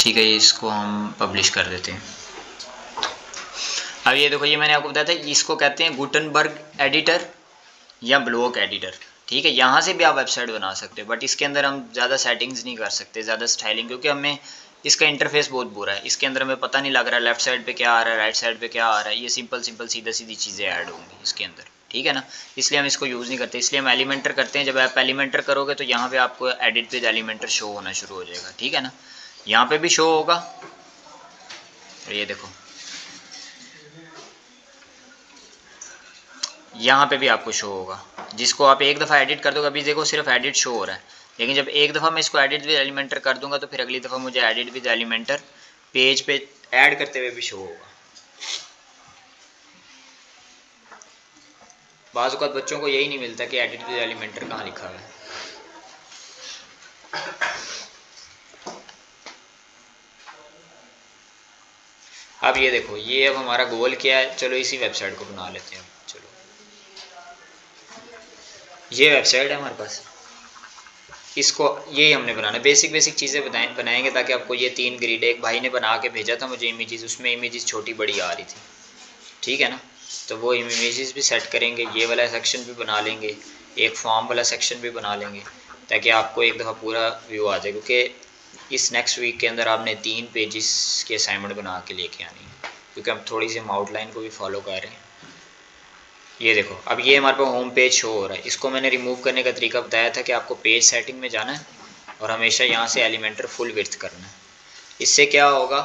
ठीक है, इसको हम पब्लिश कर देते हैं। अब ये देखो, ये मैंने आपको बताया था, इसको कहते हैं गुटनबर्ग एडिटर या ब्लॉक एडिटर। ठीक है, यहाँ से भी आप वेबसाइट बना सकते हो, बट इसके अंदर हम ज़्यादा सेटिंग्स नहीं कर सकते, ज़्यादा स्टाइलिंग, क्योंकि हमें इसका इंटरफेस बहुत बुरा है। इसके अंदर हमें पता नहीं लग रहा है लेफ्ट साइड पे क्या आ रहा है, राइट साइड पे क्या आ रहा है। ये सिंपल सिंपल सीधा सीधी चीज़ें ऐड होंगी इसके अंदर, ठीक है ना। इसलिए हम इसको यूज़ नहीं करते, इसलिए हम एलिमेंटर करते हैं। जब आप एलिमेंटर करोगे तो यहाँ पे आपको एडिट विद एलिमेंटर शो होना शुरू हो जाएगा, ठीक है ना। यहाँ पे भी शो होगा, ये देखो, यहाँ पे भी आपको शो होगा। जिसको आप एक दफ़ा एडिट कर दोगे, अभी देखो सिर्फ एडिट शो हो रहा है, लेकिन जब एक दफ़ा मैं इसको एडिट विद एलिमेंटर कर दूंगा तो फिर अगली दफ़ा मुझे एडिट विद एलिमेंटर पेज पे ऐड करते हुए भी शो होगा। बाज़ औक़ात बच्चों को यही नहीं मिलता कि एडिट विद एलिमेंटर कहाँ लिखा हुआ है। अब ये देखो, ये अब हमारा गोल क्या है, चलो इसी वेबसाइट को बना लेते हैं। चलो, ये वेबसाइट है हमारे पास, इसको ये हमने बनाना, बेसिक बेसिक चीज़ें बनाएंगे ताकि आपको ये 3 ग्रिड, एक भाई ने बना के भेजा था मुझे इमेजेस, उसमें इमेजेस छोटी बड़ी आ रही थी, ठीक है ना। तो वो इमेजेस भी सेट करेंगे, ये वाला सेक्शन भी बना लेंगे, एक फॉर्म वाला सेक्शन भी बना लेंगे, ताकि आपको एक दफ़ा पूरा व्यू आ जाए। क्योंकि इस नेक्स्ट वीक के अंदर आपने 3 पेजेस की असाइनमेंट बना के लेके आनी है, क्योंकि हम थोड़ी सी हम आउटलाइन को भी फॉलो कर रहे हैं। ये देखो, अब ये हमारे पास होम पेज शो हो रहा है। इसको मैंने रिमूव करने का तरीका बताया था कि आपको पेज सेटिंग में जाना है और हमेशा यहाँ से एलिमेंटर फुल विड्थ करना है। इससे क्या होगा,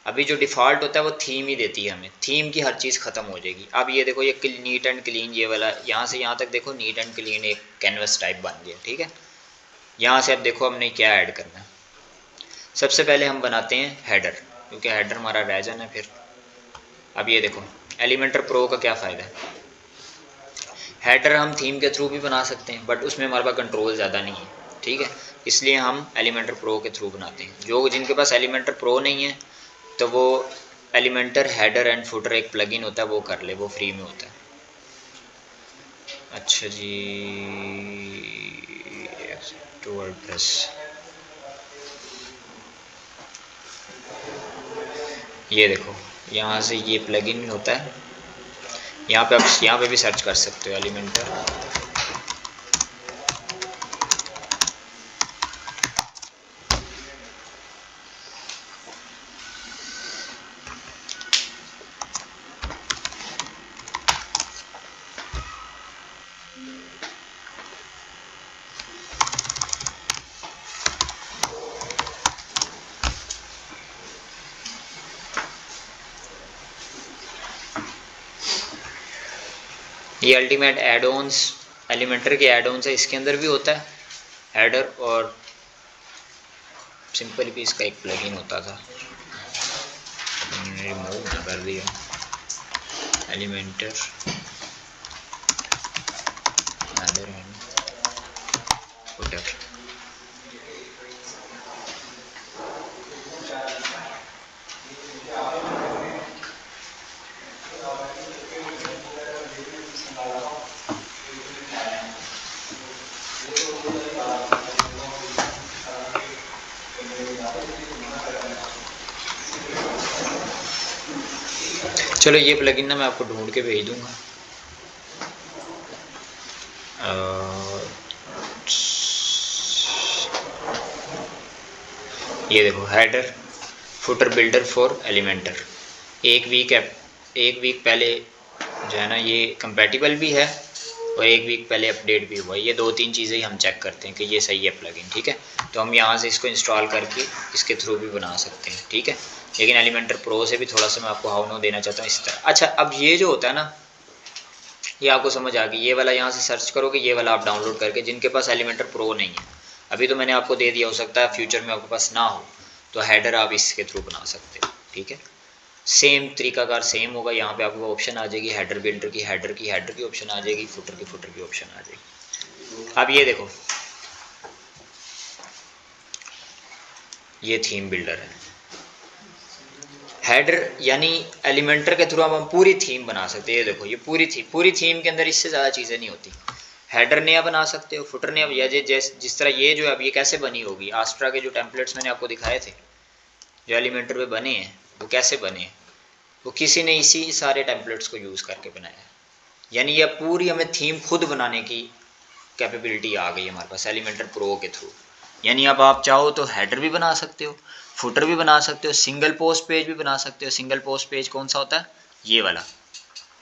अभी जो डिफ़ॉल्ट होता है वो थीम ही देती है हमें, थीम की हर चीज़ ख़त्म हो जाएगी। अब ये देखो, ये नीट एंड क्लीन, ये वाला यहाँ से यहाँ तक देखो नीट एंड क्लीन एक कैनवस टाइप बन गया, ठीक है। यहाँ से अब देखो हमने क्या ऐड करना है। सबसे पहले हम बनाते हैं हेडर, क्योंकि हेडर हमारा रह जाना है फिर। अब ये देखो, एलिमेंटर प्रो का क्या फ़ायदा है, हेडर हम थीम के थ्रू भी बना सकते हैं, बट उसमें हमारे पास कंट्रोल ज़्यादा नहीं है, ठीक है। इसलिए हम एलिमेंटर प्रो के थ्रू बनाते हैं। जो जिनके पास एलिमेंटर प्रो नहीं है तो वो एलिमेंटर हेडर एंड फुटर एक प्लगइन होता है, वो कर ले, वो फ्री में होता है। अच्छा जी, टू वर्डप्रेस, ये देखो यहाँ से ये प्लगइन होता है, यहाँ पे आप यहाँ पे भी सर्च कर सकते हो एलिमेंटर। ये अल्टीमेट एड-ऑन्स एलिमेंटर के एड-ऑन्स है, इसके अंदर भी होता है हेडर, और सिंपल भी इसका एक प्लगइन होता था, मैंने रिमूव ना कर दिया, एलिमेंटर हेडर एंड फुटर। चलो ये प्लगइन ना मैं आपको ढूंढ के भेज दूंगा। ये देखो, header footer builder for Elementor, एक वीक पहले जो है ना ये कंपैटिबल भी है और एक वीक पहले अपडेट भी हुआ। ये 2-3 चीज़ें ही हम चेक करते हैं कि ये सही है प्लगइन, ठीक है। तो हम यहाँ से इसको इंस्टॉल करके इसके थ्रू भी बना सकते हैं, ठीक है। लेकिन एलिमेंटर प्रो से भी थोड़ा सा मैं आपको हाउ नो देना चाहता हूँ इस तरह। अच्छा, अब ये जो होता है ना, ये आपको समझ आ गई, ये वाला यहाँ से सर्च करोगे, ये वाला आप डाउनलोड करके, जिनके पास एलिमेंटर प्रो नहीं है, अभी तो मैंने आपको दे दिया, हो सकता है फ्यूचर में आपके पास ना हो, तो हेडर आप इसके थ्रू बना सकते हो, ठीक है। सेम तरीकाकार सेम होगा, यहाँ पे आपको ऑप्शन आ जाएगी हेडर बिल्डर की, हेडर की ऑप्शन आ जाएगी, फुटर की ऑप्शन आ जाएगी। अब ये देखो, ये थीम बिल्डर है। हेडर यानी एलिमेंटर के थ्रू हम पूरी थीम बना सकते हैं। ये देखो, ये पूरी थीम के अंदर इससे ज़्यादा चीज़ें नहीं होती। हेडर नया बना सकते हो, फुटर नया, या जिस तरह ये जो अब ये कैसे बनी होगी, आस्ट्रा के जो टेम्पलेट्स मैंने आपको दिखाए थे, जो एलिमेंटर पे बने हैं वो कैसे बने, वो किसी ने इसी सारे टेम्पलेट्स को यूज़ करके बनाया है। यानी यह पूरी हमें थीम खुद बनाने की कैपेबिलिटी आ गई हमारे पास एलिमेंटर प्रो के थ्रू। यानी अब आप चाहो तो हेडर भी बना सकते हो, फुटर भी बना सकते हो, सिंगल पोस्ट पेज भी बना सकते हो। सिंगल पोस्ट पेज कौन सा होता है, ये वाला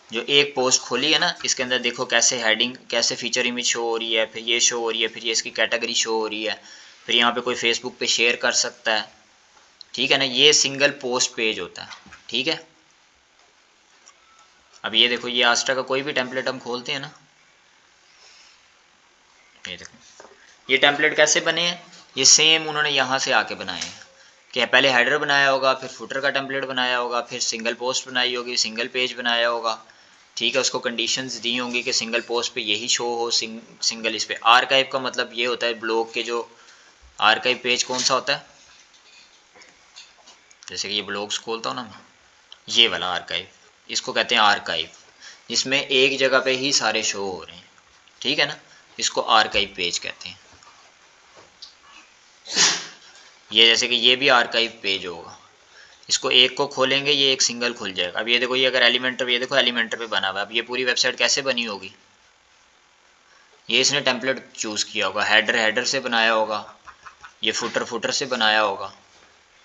जो एक पोस्ट खोली है ना, इसके अंदर देखो कैसे हेडिंग, कैसे फीचर इमेज शो हो रही है, फिर ये शो हो रही है, फिर ये इसकी कैटेगरी शो हो रही है, फिर यहाँ पे कोई फेसबुक पे शेयर कर सकता है, ठीक है ना। ये सिंगल पोस्ट पेज होता है, ठीक है। अब ये देखो, ये आस्ट्रा का कोई भी टेम्पलेट हम खोलते हैं ना, ये देखो ये टेम्पलेट कैसे बने हैं, ये सेम उन्होंने यहाँ से आके बनाए हैं कि पहले हेडर बनाया होगा, फिर फुटर का टेम्पलेट बनाया होगा, फिर सिंगल पोस्ट बनाई होगी, सिंगल पेज बनाया होगा, ठीक है। उसको कंडीशंस दी होंगी कि सिंगल पोस्ट पे यही शो हो, सिंगल इस पे। आर्काइव का मतलब ये होता है ब्लॉग के जो आर्काइव पेज कौन सा होता है, जैसे कि ये ब्लॉग्स खोलता हूँ ना मैं, ये वाला आर्काइव, इसको कहते हैं आर्काइव, जिसमें एक जगह पे ही सारे शो हो रहे हैं, ठीक है ना। इसको आर्काइव पेज कहते हैं। ये जैसे कि ये भी आर्काइव पेज होगा, इसको एक को खोलेंगे ये एक सिंगल खुल जाएगा। अब ये देखो, ये अगर एलिमेंटर, ये देखो एलिमेंटर पे बना हुआ है। अब ये पूरी वेबसाइट कैसे बनी होगी, ये इसने टेम्पलेट चूज़ किया होगा, हेडर हेडर से बनाया होगा, ये फुटर फुटर से बनाया होगा,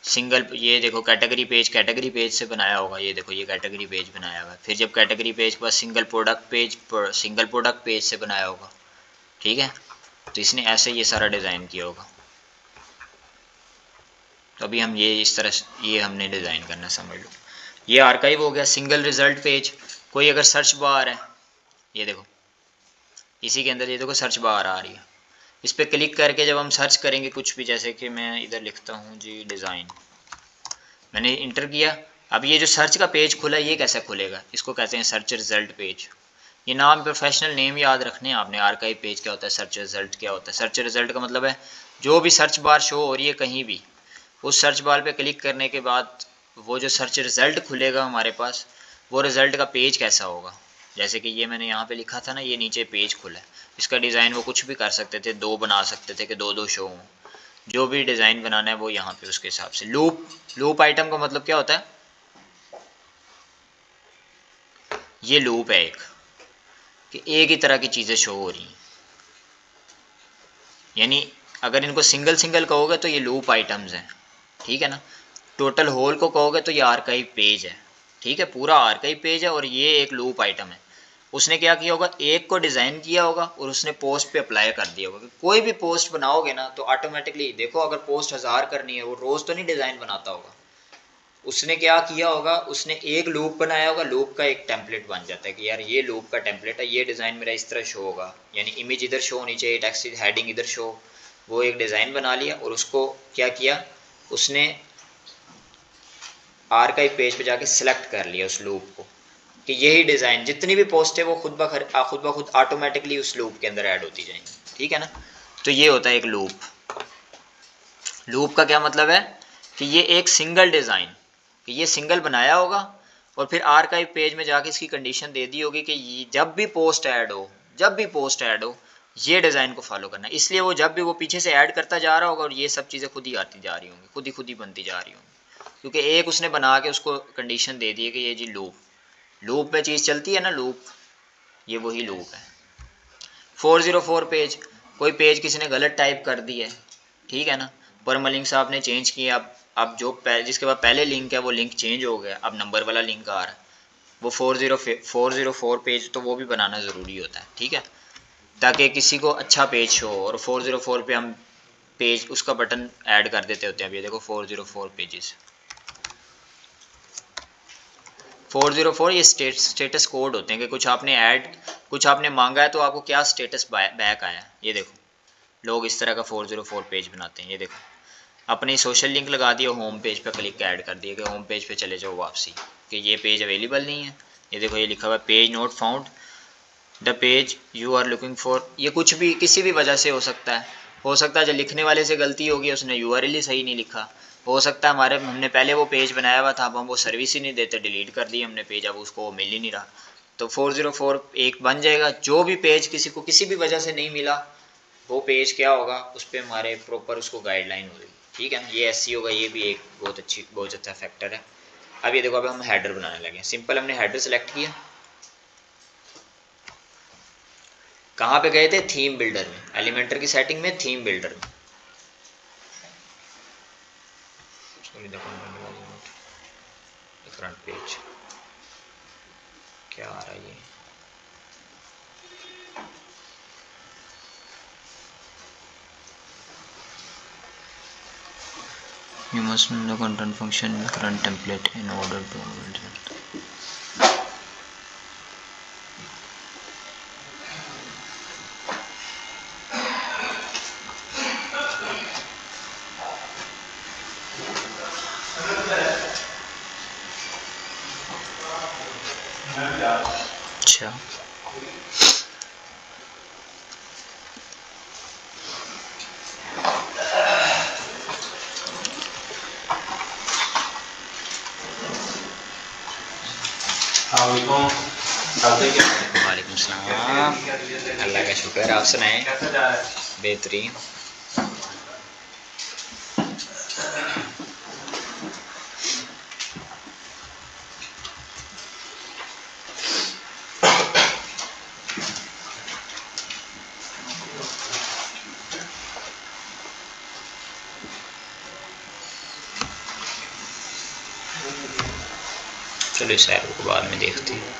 सिंगल ये देखो कैटेगरी पेज से बनाया होगा, ये देखो ये कैटेगरी पेज बनाया हुआ है। फिर जब कैटेगरी पेज के बाद सिंगल प्रोडक्ट पेज से बनाया होगा, ठीक है। तो इसने ऐसे ये सारा डिज़ाइन किया होगा। तो अभी हम ये इस तरह ये हमने डिज़ाइन करना, समझ लो। ये आर्काइव हो गया। सिंगल रिजल्ट पेज, कोई अगर सर्च बार है, ये देखो इसी के अंदर ये देखो सर्च बार आ रही है, इस पर क्लिक करके जब हम सर्च करेंगे कुछ भी, जैसे कि मैं इधर लिखता हूँ जी डिज़ाइन, मैंने इंटर किया। अब ये जो सर्च का पेज खुला ये कैसे खुलेगा, इसको कहते हैं सर्च रिजल्ट पेज। ये नाम प्रोफेशनल नेम याद रखने हैं आपने। आर्काइव पेज क्या होता है, सर्च रिजल्ट क्या होता है। सर्च रिजल्ट का मतलब है जो भी सर्च बार शो हो रही है कहीं भी, उस सर्च बार पे क्लिक करने के बाद वो जो सर्च रिजल्ट खुलेगा हमारे पास, वो रिजल्ट का पेज कैसा होगा। जैसे कि ये मैंने यहाँ पे लिखा था ना, ये नीचे पेज खुला है, इसका डिज़ाइन वो कुछ भी कर सकते थे, दो बना सकते थे कि दो दो शो हों, जो भी डिज़ाइन बनाना है वो यहाँ पे उसके हिसाब से। लूप आइटम का मतलब क्या होता है, ये लूप है एक, कि एक ही तरह की चीज़ें शो हो रही हैं। यानी अगर इनको सिंगल सिंगल कहोगे तो ये लूप आइटम्स हैं, ठीक है ना। टोटल होल को कहोगे तो ये आर्काइव पेज है, ठीक है, पूरा आर्काइव पेज है और ये एक लूप आइटम है। उसने क्या किया होगा, एक को डिज़ाइन किया होगा और उसने पोस्ट पे अप्लाई कर दिया होगा। कोई भी पोस्ट बनाओगे ना तो ऑटोमेटिकली देखो, अगर पोस्ट 1000 करनी है, वो रोज़ तो नहीं डिज़ाइन बनाता होगा, उसने क्या किया होगा, उसने एक लूप बनाया होगा, लूप का एक टेम्पलेट बन जाता है कि यार ये लूप का टेम्पलेट है, ये डिज़ाइन मेरा इस तरह शो होगा, यानी इमेज इधर शो होनी चाहिए, टेक्स्ट हेडिंग इधर शो। वो एक डिज़ाइन बना लिया और उसको क्या किया, उसने आर्काइव पेज पे जाके सिलेक्ट कर लिया उस लूप को कि यही डिज़ाइन जितनी भी पोस्ट है वो खुद ब खुद ऑटोमेटिकली उस लूप के अंदर ऐड होती जाएंगी, ठीक है ना। तो ये होता है एक लूप। लूप का क्या मतलब है कि ये एक सिंगल डिज़ाइन, कि ये सिंगल बनाया होगा और फिर आर्काइव पेज में जाके इसकी कंडीशन दे दी होगी कि जब भी पोस्ट ऐड हो, ये डिज़ाइन को फॉलो करना है। इसलिए वो जब भी वो पीछे से ऐड करता जा रहा होगा और ये सब चीज़ें खुद ही आती जा रही होंगी, खुद ही बनती जा रही होंगी, क्योंकि एक उसने बना के उसको कंडीशन दे दी है कि ये जी लूप में चीज़ चलती है ना, लूप, ये वही लूप है। 404 पेज, कोई पेज किसी ने गलत टाइप कर दी है, ठीक है ना, परमलिंक्स आपने चेंज किया, अब जो जिसके बाद पहले लिंक है वो लिंक चेंज हो गया, अब नंबर वाला लिंक आ रहा है, वो 404 पेज तो वो भी बनाना ज़रूरी होता है, ठीक है, ताकि किसी को अच्छा पेज शो हो। और 404 पे हम पेज उसका बटन ऐड कर देते होते हैं। अब ये देखो 404 पेजेस, 404 ये स्टेटस कोड होते हैं कि कुछ आपने मांगा है तो आपको क्या स्टेटस बैक आया। ये देखो लोग इस तरह का 404 पेज बनाते हैं। ये देखो अपनी सोशल लिंक लगा दिया, होम पेज पे क्लिक ऐड कर दिया कि होम पेज पे चले जाओ वापसी, कि ये पेज अवेलेबल नहीं है। ये देखो ये लिखा हुआ है page not found, the page you are looking for. ये कुछ भी किसी भी वजह से हो सकता है, जो लिखने वाले से गलती होगी, उसने यूआरएल ही सही नहीं लिखा। हो सकता है हमने पहले वो पेज बनाया हुआ था, अब हम वो सर्विस ही नहीं देते, डिलीट कर दी हमने पेज, अब उसको मिल ही नहीं रहा। तो 404 एक बन जाएगा। जो भी पेज किसी को किसी भी वजह से नहीं मिला, वो पेज क्या होगा, उस पर हमारे प्रॉपर उसको गाइडलाइन होगी, ठीक है ना। ये SEO का ये भी एक बहुत अच्छा फैक्टर है। अब ये देखो, अब हम हेडर बनाने लगे। सिंपल, हमने हेडर सेलेक्ट किया। कहाँ पे गए थे? थीम बिल्डर में, एलिमेंटर की सेटिंग में, थीम बिल्डर में। फ्रंट पेज क्या आ रहा है ये? You must know the content function in the current template in order to build it. अच्छा, वालेकुम सलाम। अल्लाह का शुक्र, आप सुनाएं? बेहतरीन। चलो इस एरो को बाद में देखते हैं।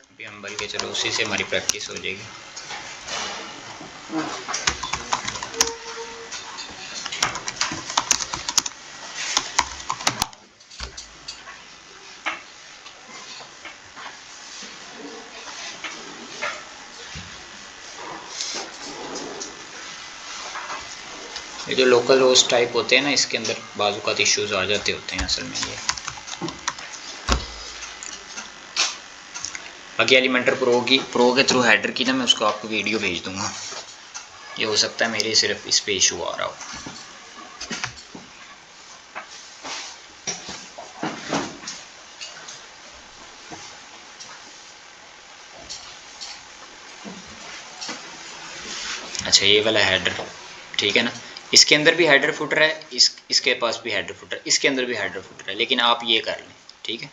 अभी हम बल्कि चलो उसी से हमारी प्रैक्टिस हो जाएगी। ये जो लोकल होस्ट टाइप होते हैं ना, इसके अंदर बाजू का इश्यूज आ जाते होते हैं असल में। ये बाकी एलिमेंटर प्रो के थ्रू हेडर की ना, मैं उसको आपको वीडियो भेज दूंगा। ये हो सकता है मेरे सिर्फ इस पे इशू आ रहा हो। अच्छा, ये वाला हेडर ठीक है ना। इसके अंदर भी हेडर फुटर है, इसके पास भी हेडर फुटर, इसके अंदर भी हेडर फुटर है, लेकिन आप ये कर लें, ठीक है।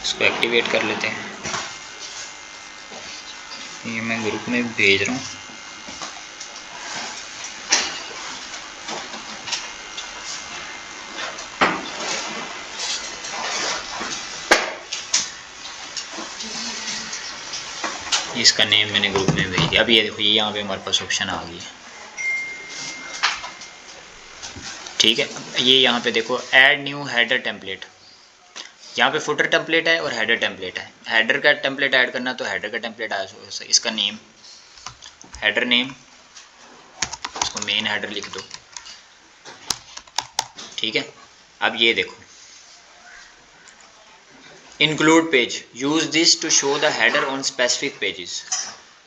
इसको एक्टिवेट कर लेते हैं। ये मैं ग्रुप में भेज रहा हूँ। इसका नेम मैंने ग्रुप में भेज दिया। अब ये देखो, ये यहाँ पे हमारे पास ऑप्शन आ गई है, ठीक है। ये यहाँ पे देखो, ऐड न्यू हेडर टेम्पलेट। यहाँ पे फुटर टेम्पलेट है और हेडर टेम्पलेट है। हेडर का टेम्पलेट ऐड करना तो हेडर का टेम्पलेट आया, इसका नेम, हेडर नेम, इसको मेन हेडर लिख दो, ठीक है। अब ये देखो, include page, use this to show the header on specific pages.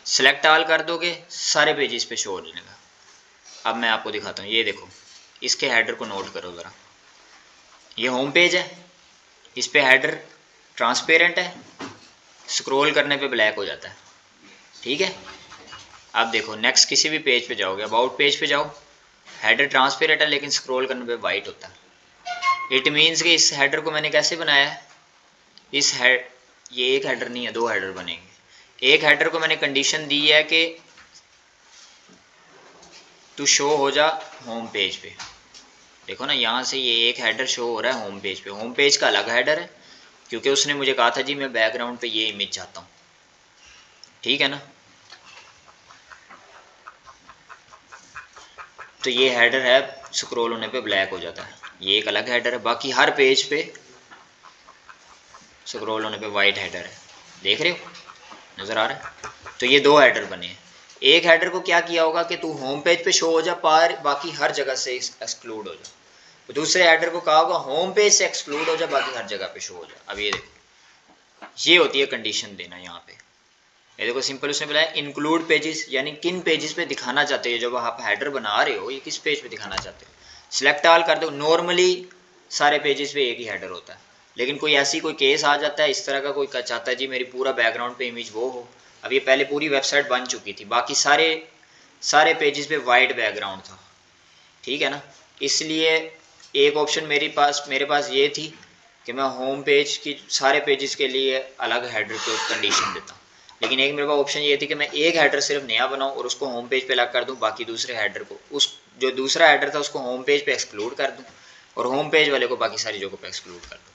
Select all कर दोगे, सारे पेजेस पे शो होने लगा। अब मैं आपको दिखाता हूँ, ये देखो, इसके हेडर को नोट करो ज़रा। ये होम पेज है, इस पे हेडर ट्रांसपेरेंट है, स्क्रॉल करने पे ब्लैक हो जाता है, ठीक है। अब देखो, नेक्स्ट किसी भी पेज पे जाओगे, अबाउट पेज पे जाओ, हेडर ट्रांसपेरेंट है लेकिन स्क्रॉल करने पे वाइट होता है। इट मीन्स कि इस हेडर को मैंने कैसे बनाया है, ये एक हेडर नहीं है, दो हेडर बनेंगे। एक हेडर को मैंने कंडीशन दी है कि तू शो हो जा होम पेज पे। देखो ना, यहाँ से ये एक हेडर शो हो रहा है होम पेज पे। होम पेज का अलग हेडर है, क्योंकि उसने मुझे कहा था जी मैं बैकग्राउंड पे ये इमेज चाहता हूँ, ठीक है ना। तो ये हेडर है, स्क्रॉल होने पे ब्लैक हो जाता है, ये एक अलग हेडर है। बाकी हर पेज पे स्क्रॉल होने पे वाइट हेडर है, देख रहे हो, नज़र आ रहा है। तो ये दो हेडर बने हैं। एक हेडर को क्या किया होगा कि तू होम पेज पे शो हो जा, पर बाकी हर जगह से एक्सक्लूड हो जा। दूसरे हेडर को कहा होगा होम पेज से एक्सक्लूड हो जा, बाकी हर जगह पे शो हो जा। अब ये देखो, ये होती है कंडीशन देना यहाँ पे। ये देखो सिंपल उसने बोला इंक्लूड पेजेस, यानी किन पेजेस पे दिखाना चाहते हो, जब आप हेडर बना रहे हो ये किस पेज पे दिखाना चाहते हो। सिलेक्ट ऑल कर दो। नॉर्मली सारे पेजेस पे एक ही हेडर होता है, लेकिन कोई ऐसी कोई केस आ जाता है इस तरह का, कोई चाहता है जी मेरी पूरा बैकग्राउंड पे इमेज वो हो। अब ये पहले पूरी वेबसाइट बन चुकी थी, बाकी सारे पेजेस पे वाइट बैकग्राउंड था, ठीक है ना। इसलिए एक ऑप्शन मेरे पास ये थी कि मैं होम पेज की सारे पेजेस के लिए अलग हेडर को कंडीशन देता हूँ, लेकिन एक मेरे पास ऑप्शन ये थी कि मैं एक हेडर सिर्फ नया बनाऊँ और उसको होम पेज पे अलग कर दूँ, बाकी दूसरे हेडर को, उस जो दूसरा हेडर था उसको होम पेज पे एक्सक्लूड कर दूँ और होम पेज वाले को बाकी सारी जगहों पे एक्सक्लूड कर दूँ।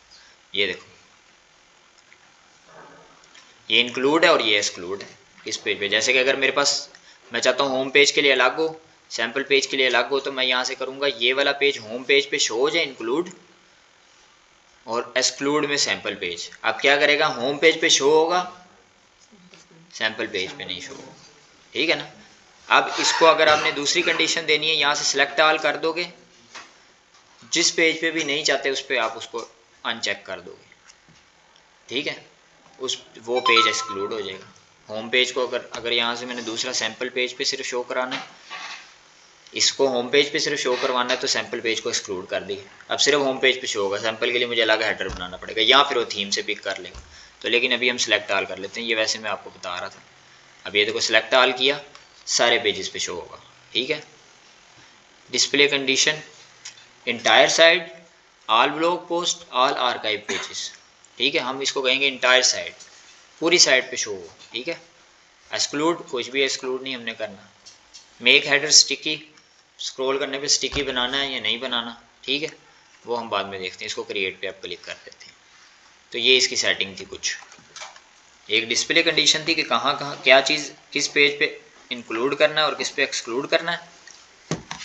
ये देखो, ये इंक्लूड है और ये एक्सक्लूड है इस पेज पे। जैसे कि अगर मेरे पास, मैं चाहता हूँ होम पेज के लिए अलग हो, सैम्पल पेज के लिए अलग हो, तो मैं यहाँ से करूँगा ये वाला पेज होम पेज पे शो हो जाए इंक्लूड, और एक्सक्लूड में सैम्पल पेज। अब क्या करेगा, होम पेज पे शो होगा, सैम्पल पेज पे नहीं शो होगा, ठीक है ना। अब इसको अगर आपने दूसरी कंडीशन देनी है, यहाँ से सिलेक्ट ऑल कर दोगे, जिस पेज पे भी नहीं चाहते उस पर आप उसको अनचेक कर दोगे, ठीक है, वो पेज एक्सक्लूड हो जाएगा। होम पेज को अगर यहाँ से मैंने दूसरा सैम्पल पेज पे सिर्फ शो कराना है, इसको होम पेज पे सिर्फ शो करवाना है, तो सैम्पल पेज को एक्सक्लूड कर दिए। अब सिर्फ होम पेज पे शो होगा, सैम्पल के लिए मुझे अलग हेडर बनाना पड़ेगा, या फिर वो थीम से पिक कर लेगा। तो लेकिन अभी हम सिलेक्ट ऑल कर लेते हैं, ये वैसे मैं आपको बता रहा था। अब ये देखो सिलेक्ट ऑल किया, सारे पेजेस पे शो होगा, ठीक है। Display condition entire side, all blog post, all archive pages, ठीक है। हम इसको कहेंगे इंटायर साइड, पूरी साइड पे शो हो, ठीक है। एक्सक्लूड, कुछ भी एक्सक्लूड नहीं हमने करना। मेक हेडर स्टिकी, स्क्रॉल करने पे स्टिकी बनाना है या नहीं बनाना, ठीक है, वो हम बाद में देखते हैं। इसको क्रिएट पे आप क्लिक कर देते हैं। तो ये इसकी सेटिंग थी कुछ। एक डिस्प्ले कंडीशन थी कि कहाँ कहाँ क्या चीज़ किस पेज पे इंक्लूड करना है और किस पे एक्सक्लूड करना है।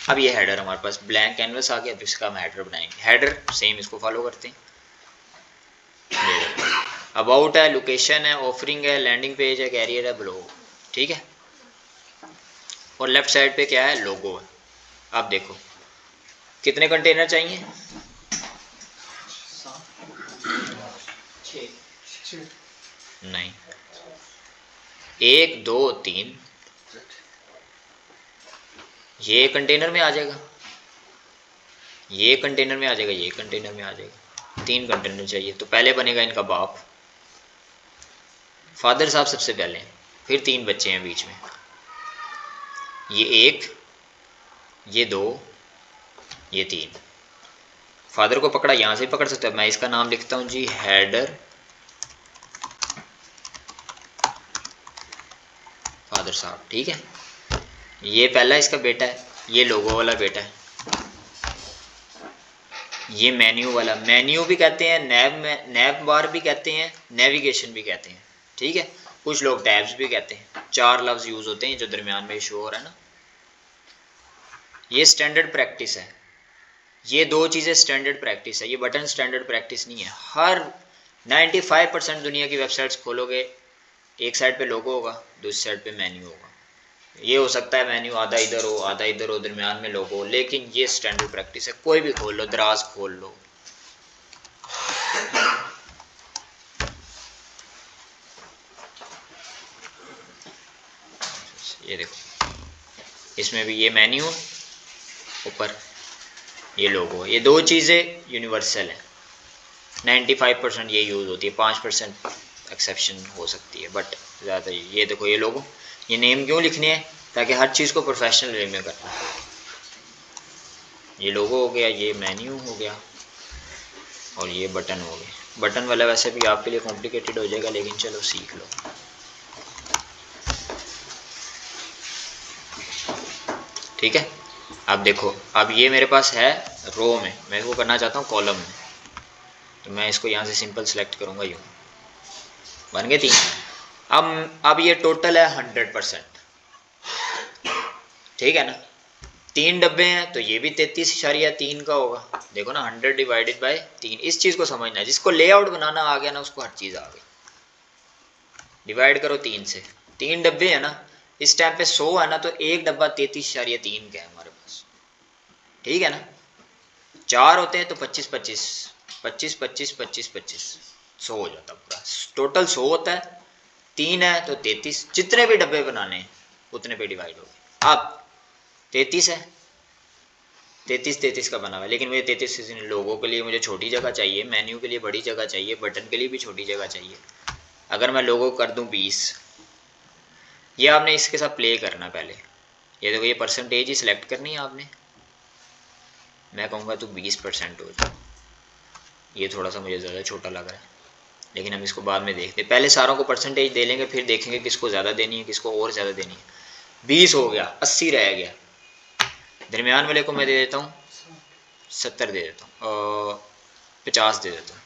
अब ये हेडर हमारे पास ब्लैंक कैनवस आ गया, तो इसका हम हेडर बनाएंगे। हेडर सेम इसको फॉलो करते हैं। अबाउट है, लोकेशन है, ऑफरिंग है, लैंडिंग पेज है, कैरियर है, ब्लॉग, ठीक है। और लेफ्ट साइड पे क्या है, लोगो है। अब देखो कितने कंटेनर चाहिए, नहीं, 1 2 3, ये कंटेनर में आ जाएगा, ये कंटेनर में आ जाएगा, ये कंटेनर में आ जाएगा। 3 कंटेनर चाहिए, तो पहले बनेगा इनका बाप, फादर साहब सबसे पहले, फिर 3 बच्चे हैं बीच में, ये 1, ये 2, ये 3। फादर को पकड़ा, यहाँ से पकड़ सकते हो। मैं इसका नाम लिखता हूँ जी हेडर फादर साहब, ठीक है। ये पहला इसका बेटा है, ये लोगो वाला बेटा है, ये मेन्यू वाला, मेन्यू भी कहते हैं, नैब बार भी कहते हैं, नेविगेशन भी कहते हैं, ठीक है। कुछ लोग टैब्स भी कहते हैं। 4 लफ्ज यूज होते हैं जो दरमियान में शो हो रहा है ना। ये स्टैंडर्ड प्रैक्टिस है, ये 2 चीज़ें स्टैंडर्ड प्रैक्टिस है, ये बटन स्टैंडर्ड प्रैक्टिस नहीं है। हर 95% दुनिया की वेबसाइट्स खोलोगे, एक साइड पे लोगो होगा, दूसरी साइड पे मेन्यू होगा। ये हो सकता है मेन्यू आधा इधर हो आधा इधर हो, दरमियान में लोगो हो, लेकिन ये स्टैंडर्ड प्रैक्टिस है। कोई भी खोल लो, दराज खोल लो, ये देखो इसमें भी ये मेन्यू ऊपर, ये लोगो, ये 2 चीज़ें यूनिवर्सल हैं। 95% ये यूज़ होती है, 5% एक्सेप्शन हो सकती है, बट ज़्यादा ये देखो, ये लोगो, ये नेम क्यों लिखने हैं, ताकि हर चीज़ को प्रोफेशनल वे में करना। ये लोगो हो गया, ये मेन्यू हो गया, और ये बटन हो गए। बटन वाला वैसे भी आपके लिए कॉम्प्लिकेटेड हो जाएगा, लेकिन चलो सीख लो, ठीक है। अब देखो, अब ये मेरे पास है रो में, मैं इसको करना चाहता हूँ कॉलम में, तो मैं इसको यहाँ से सिंपल सेलेक्ट करूँगा, यूँ बन गए 3। अब ये टोटल है 100%, ठीक है ना। 3 डब्बे हैं तो ये भी 33.3 का होगा। देखो ना, 100 डिवाइडेड बाय 3, इस चीज़ को समझना है। जिसको लेआउट बनाना आ गया ना, उसको हर चीज़ आ गई। डिवाइड करो 3 से, 3 डब्बे हैं ना, इस टाइम पे 100 है ना, तो एक डब्बा 33.3 का है हमारे पास, ठीक है ना। 4 होते हैं तो 25 25 25 25 25 25 100 हो जाता पूरा, टोटल 100 होता है। 3 है तो 33, जितने भी डब्बे बनाने हैं उतने पे डिवाइड हो गए। अब 33 है, 33 का बना हुआ है, लेकिन मुझे 33 लोगों के लिए मुझे छोटी जगह चाहिए, मेन्यू के लिए बड़ी जगह चाहिए, बटन के लिए भी छोटी जगह चाहिए। अगर मैं लोगो कर दूं 20, ये आपने इसके साथ प्ले करना पहले। ये देखो, ये परसेंटेज ही सिलेक्ट करनी है आपने। मैं कहूँगा तो 20% हो जाए, ये थोड़ा सा मुझे ज़्यादा छोटा लग रहा है, लेकिन हम इसको बाद में देखते हैं। पहले सारों को परसेंटेज दे लेंगे, फिर देखेंगे किसको ज़्यादा देनी है, किसको और ज़्यादा देनी है। 20 हो गया, 80 रह गया, दरमियान वाले को मैं दे देता हूँ 70 दे देता हूँ और 50 दे देता हूँ।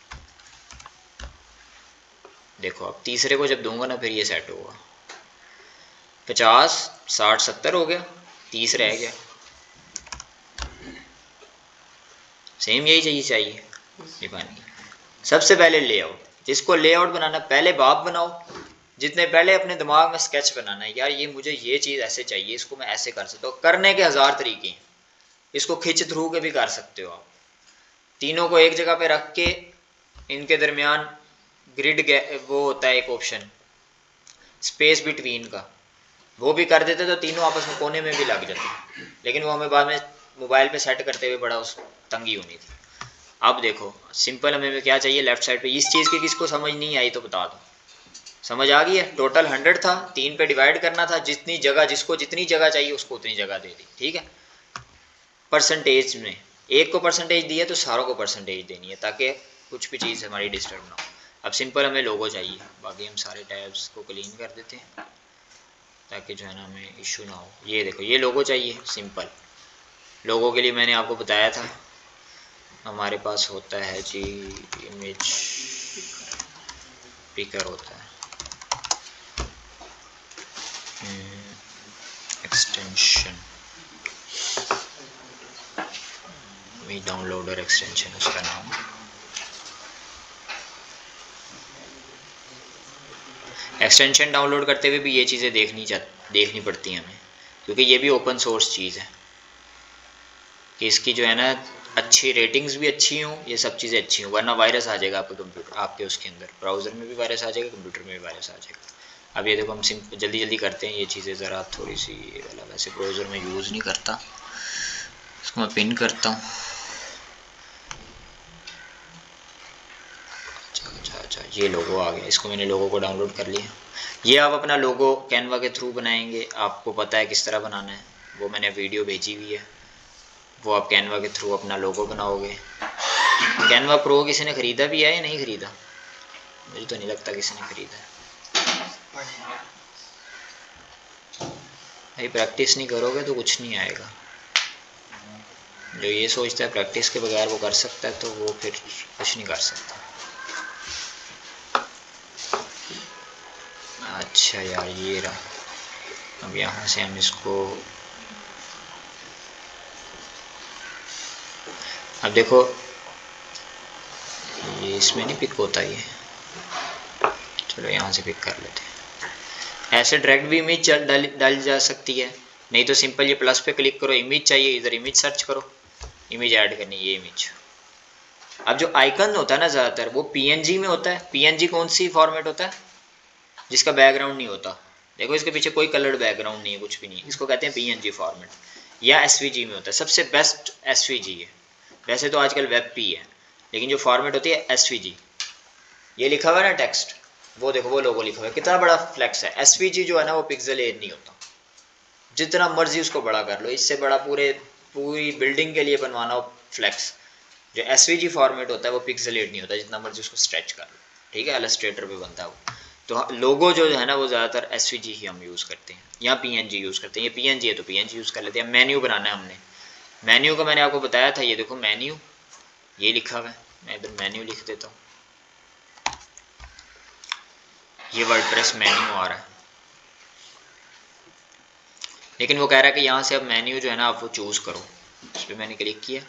देखो अब तीसरे को जब दूंगा ना, फिर ये सेट होगा। 50 60 70 हो गया, 30 रह गया। सेम यही चाहिए डिफाइन। सबसे पहले लेआउट, जिसको लेआउट बनाना पहले बाप बनाओ, जितने पहले अपने दिमाग में स्केच बनाना है, यार ये मुझे ये चीज़ ऐसे चाहिए, इसको मैं ऐसे कर सकता हूँ। करने के 1000 तरीके हैं, इसको खिंच थ्रू के भी कर सकते हो आप। तीनों को एक जगह पे रख के इनके दरमियान ग्रिड वो होता है एक ऑप्शन स्पेस बिटवीन का, वो भी कर देते तो तीनों आपस में कोने में भी लग जाते, लेकिन वो हमें बाद में मोबाइल पे सेट करते हुए बड़ा उस तंगी होनी थी। अब देखो सिंपल हमें क्या चाहिए, लेफ्ट साइड पे इस चीज़ की किसको समझ नहीं आई तो बता दो। समझ आ गई है? टोटल 100 था, 3 पे डिवाइड करना था, जितनी जगह जिसको जितनी जगह चाहिए उसको उतनी जगह दे दी, ठीक है। परसेंटेज में एक को परसेंटेज दिया तो सारों को परसेंटेज देनी है, ताकि कुछ भी चीज़ हमारी डिस्टर्ब ना हो। अब सिंपल हमें लोगो चाहिए, बाकी हम सारे टैब्स को क्लीन कर देते हैं ताकि जो है ना हमें इशू ना हो। ये देखो, ये लोगो चाहिए सिंपल। लोगो के लिए मैंने आपको बताया था हमारे पास होता है जी इमेज पिकर होता है, एक्सटेंशन डाउनलोडर एक्सटेंशन उसका नाम। एक्सटेंशन डाउनलोड करते हुए भी ये चीज़ें देखनी पड़ती हैं हमें, क्योंकि ये भी ओपन सोर्स चीज़ है कि इसकी जो है ना अच्छी रेटिंग्स भी अच्छी हों, ये सब चीज़ें अच्छी हों, वरना वायरस आ जाएगा आपके कंप्यूटर, आपके उसके अंदर ब्राउज़र में भी वायरस आ जाएगा, कंप्यूटर में भी वायरस आ जाएगा। अब ये देखो हम जल्दी जल्दी करते हैं ये चीज़ें ज़रा थोड़ी सी। ये वाला वैसे ब्राउज़र में यूज़ नहीं करता, इसको मैं पिन करता हूँ। अच्छा, ये लोगो आ गया, इसको मैंने लोगो को डाउनलोड कर लिया। ये आप अपना लोगो कैनवा के थ्रू बनाएंगे, आपको पता है किस तरह बनाना है, वो मैंने वीडियो भेजी हुई है, वो आप कैनवा के थ्रू अपना लोगो बनाओगे। कैनवा प्रो किसी ने ख़रीदा भी है या नहीं ख़रीदा? मुझे तो नहीं लगता किसी ने ख़रीदा है। भाई प्रैक्टिस नहीं करोगे तो कुछ नहीं आएगा। जो ये सोचता है प्रैक्टिस के बगैर वो कर सकता है, तो वो फिर कुछ नहीं कर सकता। अच्छा यार, ये रहा। अब यहाँ से हम इसको, अब देखो ये इसमें नहीं पिक होता ये, चलो यहाँ से पिक कर लेते हैं। ऐसे डायरेक्ट भी इमेज डाल जा सकती है, नहीं तो सिंपल ये प्लस पे क्लिक करो, इमेज चाहिए, इधर इमेज सर्च करो, इमेज ऐड करनी है, ये इमेज। अब जो आइकन होता है ना ज़्यादातर वो पीएनजी में होता है। पीएनजी कौन सी फॉर्मेट होता है? जिसका बैकग्राउंड नहीं होता। देखो इसके पीछे कोई कलर्ड बैकग्राउंड नहीं है, कुछ भी नहीं है, इसको कहते हैं पीएनजी फॉर्मेट। या एसवीजी में होता है, सबसे बेस्ट एसवीजी है। वैसे तो आजकल वेब पी है, लेकिन जो फॉर्मेट होती है एसवीजी। ये लिखा हुआ है ना टेक्स्ट, वो देखो वो लोगो लिखा हुआ है, कितना बड़ा फ्लैक्स है। एसवीजी जो है ना वो पिक्सल एज नहीं होता, जितना मर्जी उसको बड़ा कर लो, इससे बड़ा पूरी बिल्डिंग के लिए बनवाना हो फ्लैक्स। जो एसवीजी फॉर्मेट होता है वो पिक्सेलेट नहीं होता, जितना मर्जी उसको स्ट्रेच कर लो, ठीक है। इलस्ट्रेटर पे बनता है वो। तो लोगो जो है ना वो ज़्यादातर एसवीजी ही हम यूज़ करते हैं, या पीएनजी यूज़ करते हैं। ये पीएनजी है तो पीएनजी यूज़ कर लेते हैं। मेन्यू बनाना है हमने, मेन्यू का मैंने आपको बताया था, ये देखो मेन्यू ये लिखा हुआ है, मैं इधर मेन्यू लिख देता हूँ। ये वर्डप्रेस मेन्यू आ रहा है, लेकिन वो कह रहा है कि यहाँ से अब मेन्यू जो है ना आप वो चूज़ करो। इस पर मैंने क्लिक किया,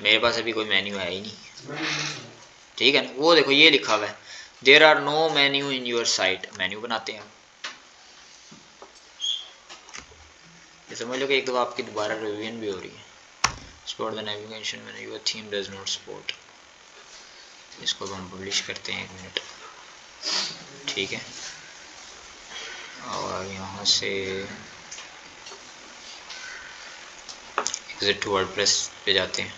मेरे पास अभी कोई मेन्यू है ही नहीं, ठीक है ना। वो देखो ये लिखा हुआ है there are no menu in your site, menu बनाते हैं। ये समझ लो कि एक दफ़ा आपकी दोबारा रिवीजन भी हो रही है। Support the navigation when your theme does not support. इसको हम पब्लिश करते हैं 1 मिनट, ठीक है। और यहाँ से एग्जिट टू वर्डप्रेस पे जाते हैं।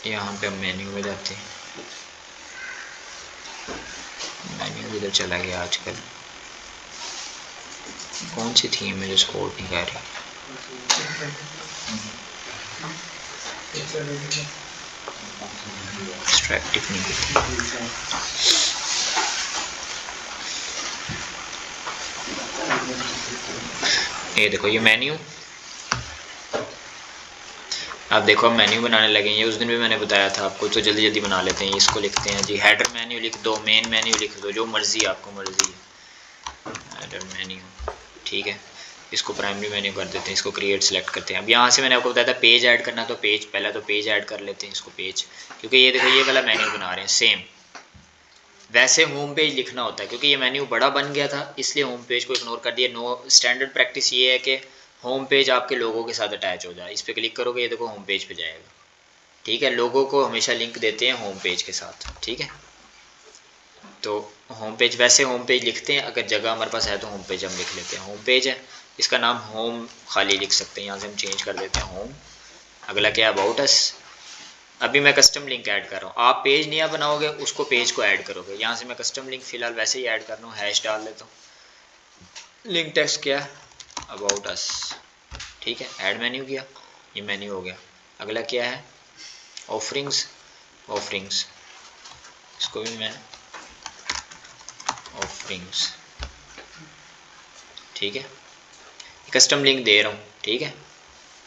यहाँ पे हम मेन्यू में जाते हैं। मेन्यू इधर चला गया। आजकल कौन सी थीम है जो सपोर्ट नहीं कर रही? एक्सट्रैक्टिव नहीं की। ये देखो ये मेन्यू, आप देखो हम मेन्यू बनाने लगे हैं। ये उस दिन भी मैंने बताया था आपको, तो जल्दी जल्दी बना लेते हैं। इसको लिखते हैं जी हेडर मेन्यू लिख दो, मेन मेन्यू लिख दो, जो मर्जी आपको मर्जी है। हेडर मेन्यू, ठीक है। इसको प्राइमरी मेन्यू कर देते हैं, इसको क्रिएट सेलेक्ट करते हैं। अब यहाँ से मैंने आपको बताया था पेज ऐड करना, तो पेज पहला तो पेज ऐड कर लेते हैं इसको पेज, क्योंकि ये देखो ये वाला मेन्यू बना रहे हैं सेम वैसे होम पेज लिखना होता है। क्योंकि ये मेन्यू बड़ा बन गया था इसलिए होम पेज को इग्नोर कर दिया। नो स्टैंडर्ड प्रैक्टिस ये है कि होम पेज आपके लोगों के साथ अटैच हो जाए। इस पर क्लिक करोगे ये देखो होम पेज पे जाएगा, ठीक है। लोगों को हमेशा लिंक देते हैं होम पेज के साथ, ठीक है। तो होम पेज, वैसे होम पेज लिखते हैं, अगर जगह हमारे पास है तो होम पेज हम लिख लेते हैं। होम पेज है, इसका नाम होम खाली लिख सकते हैं। यहाँ से हम चेंज कर देते हैं होम। अगला क्या है अबाउट अस। अभी मैं कस्टम लिंक ऐड कर रहा हूँ, आप पेज नया बनाओगे उसको पेज को ऐड करोगे। यहाँ से मैं कस्टम लिंक फिलहाल वैसे ही ऐड कर रहा हूँ, हैश डाल देता हूँ। लिंक टेक्स्ट क्या है अबाउट अस, ठीक है। ऐड मेन्यू किया, ये मेन्यू हो गया। अगला क्या है ऑफरिंग्स। ऑफरिंग्स, इसको भी मैं ऑफरिंग्स, ठीक है। कस्टम लिंक दे रहा हूँ, ठीक है।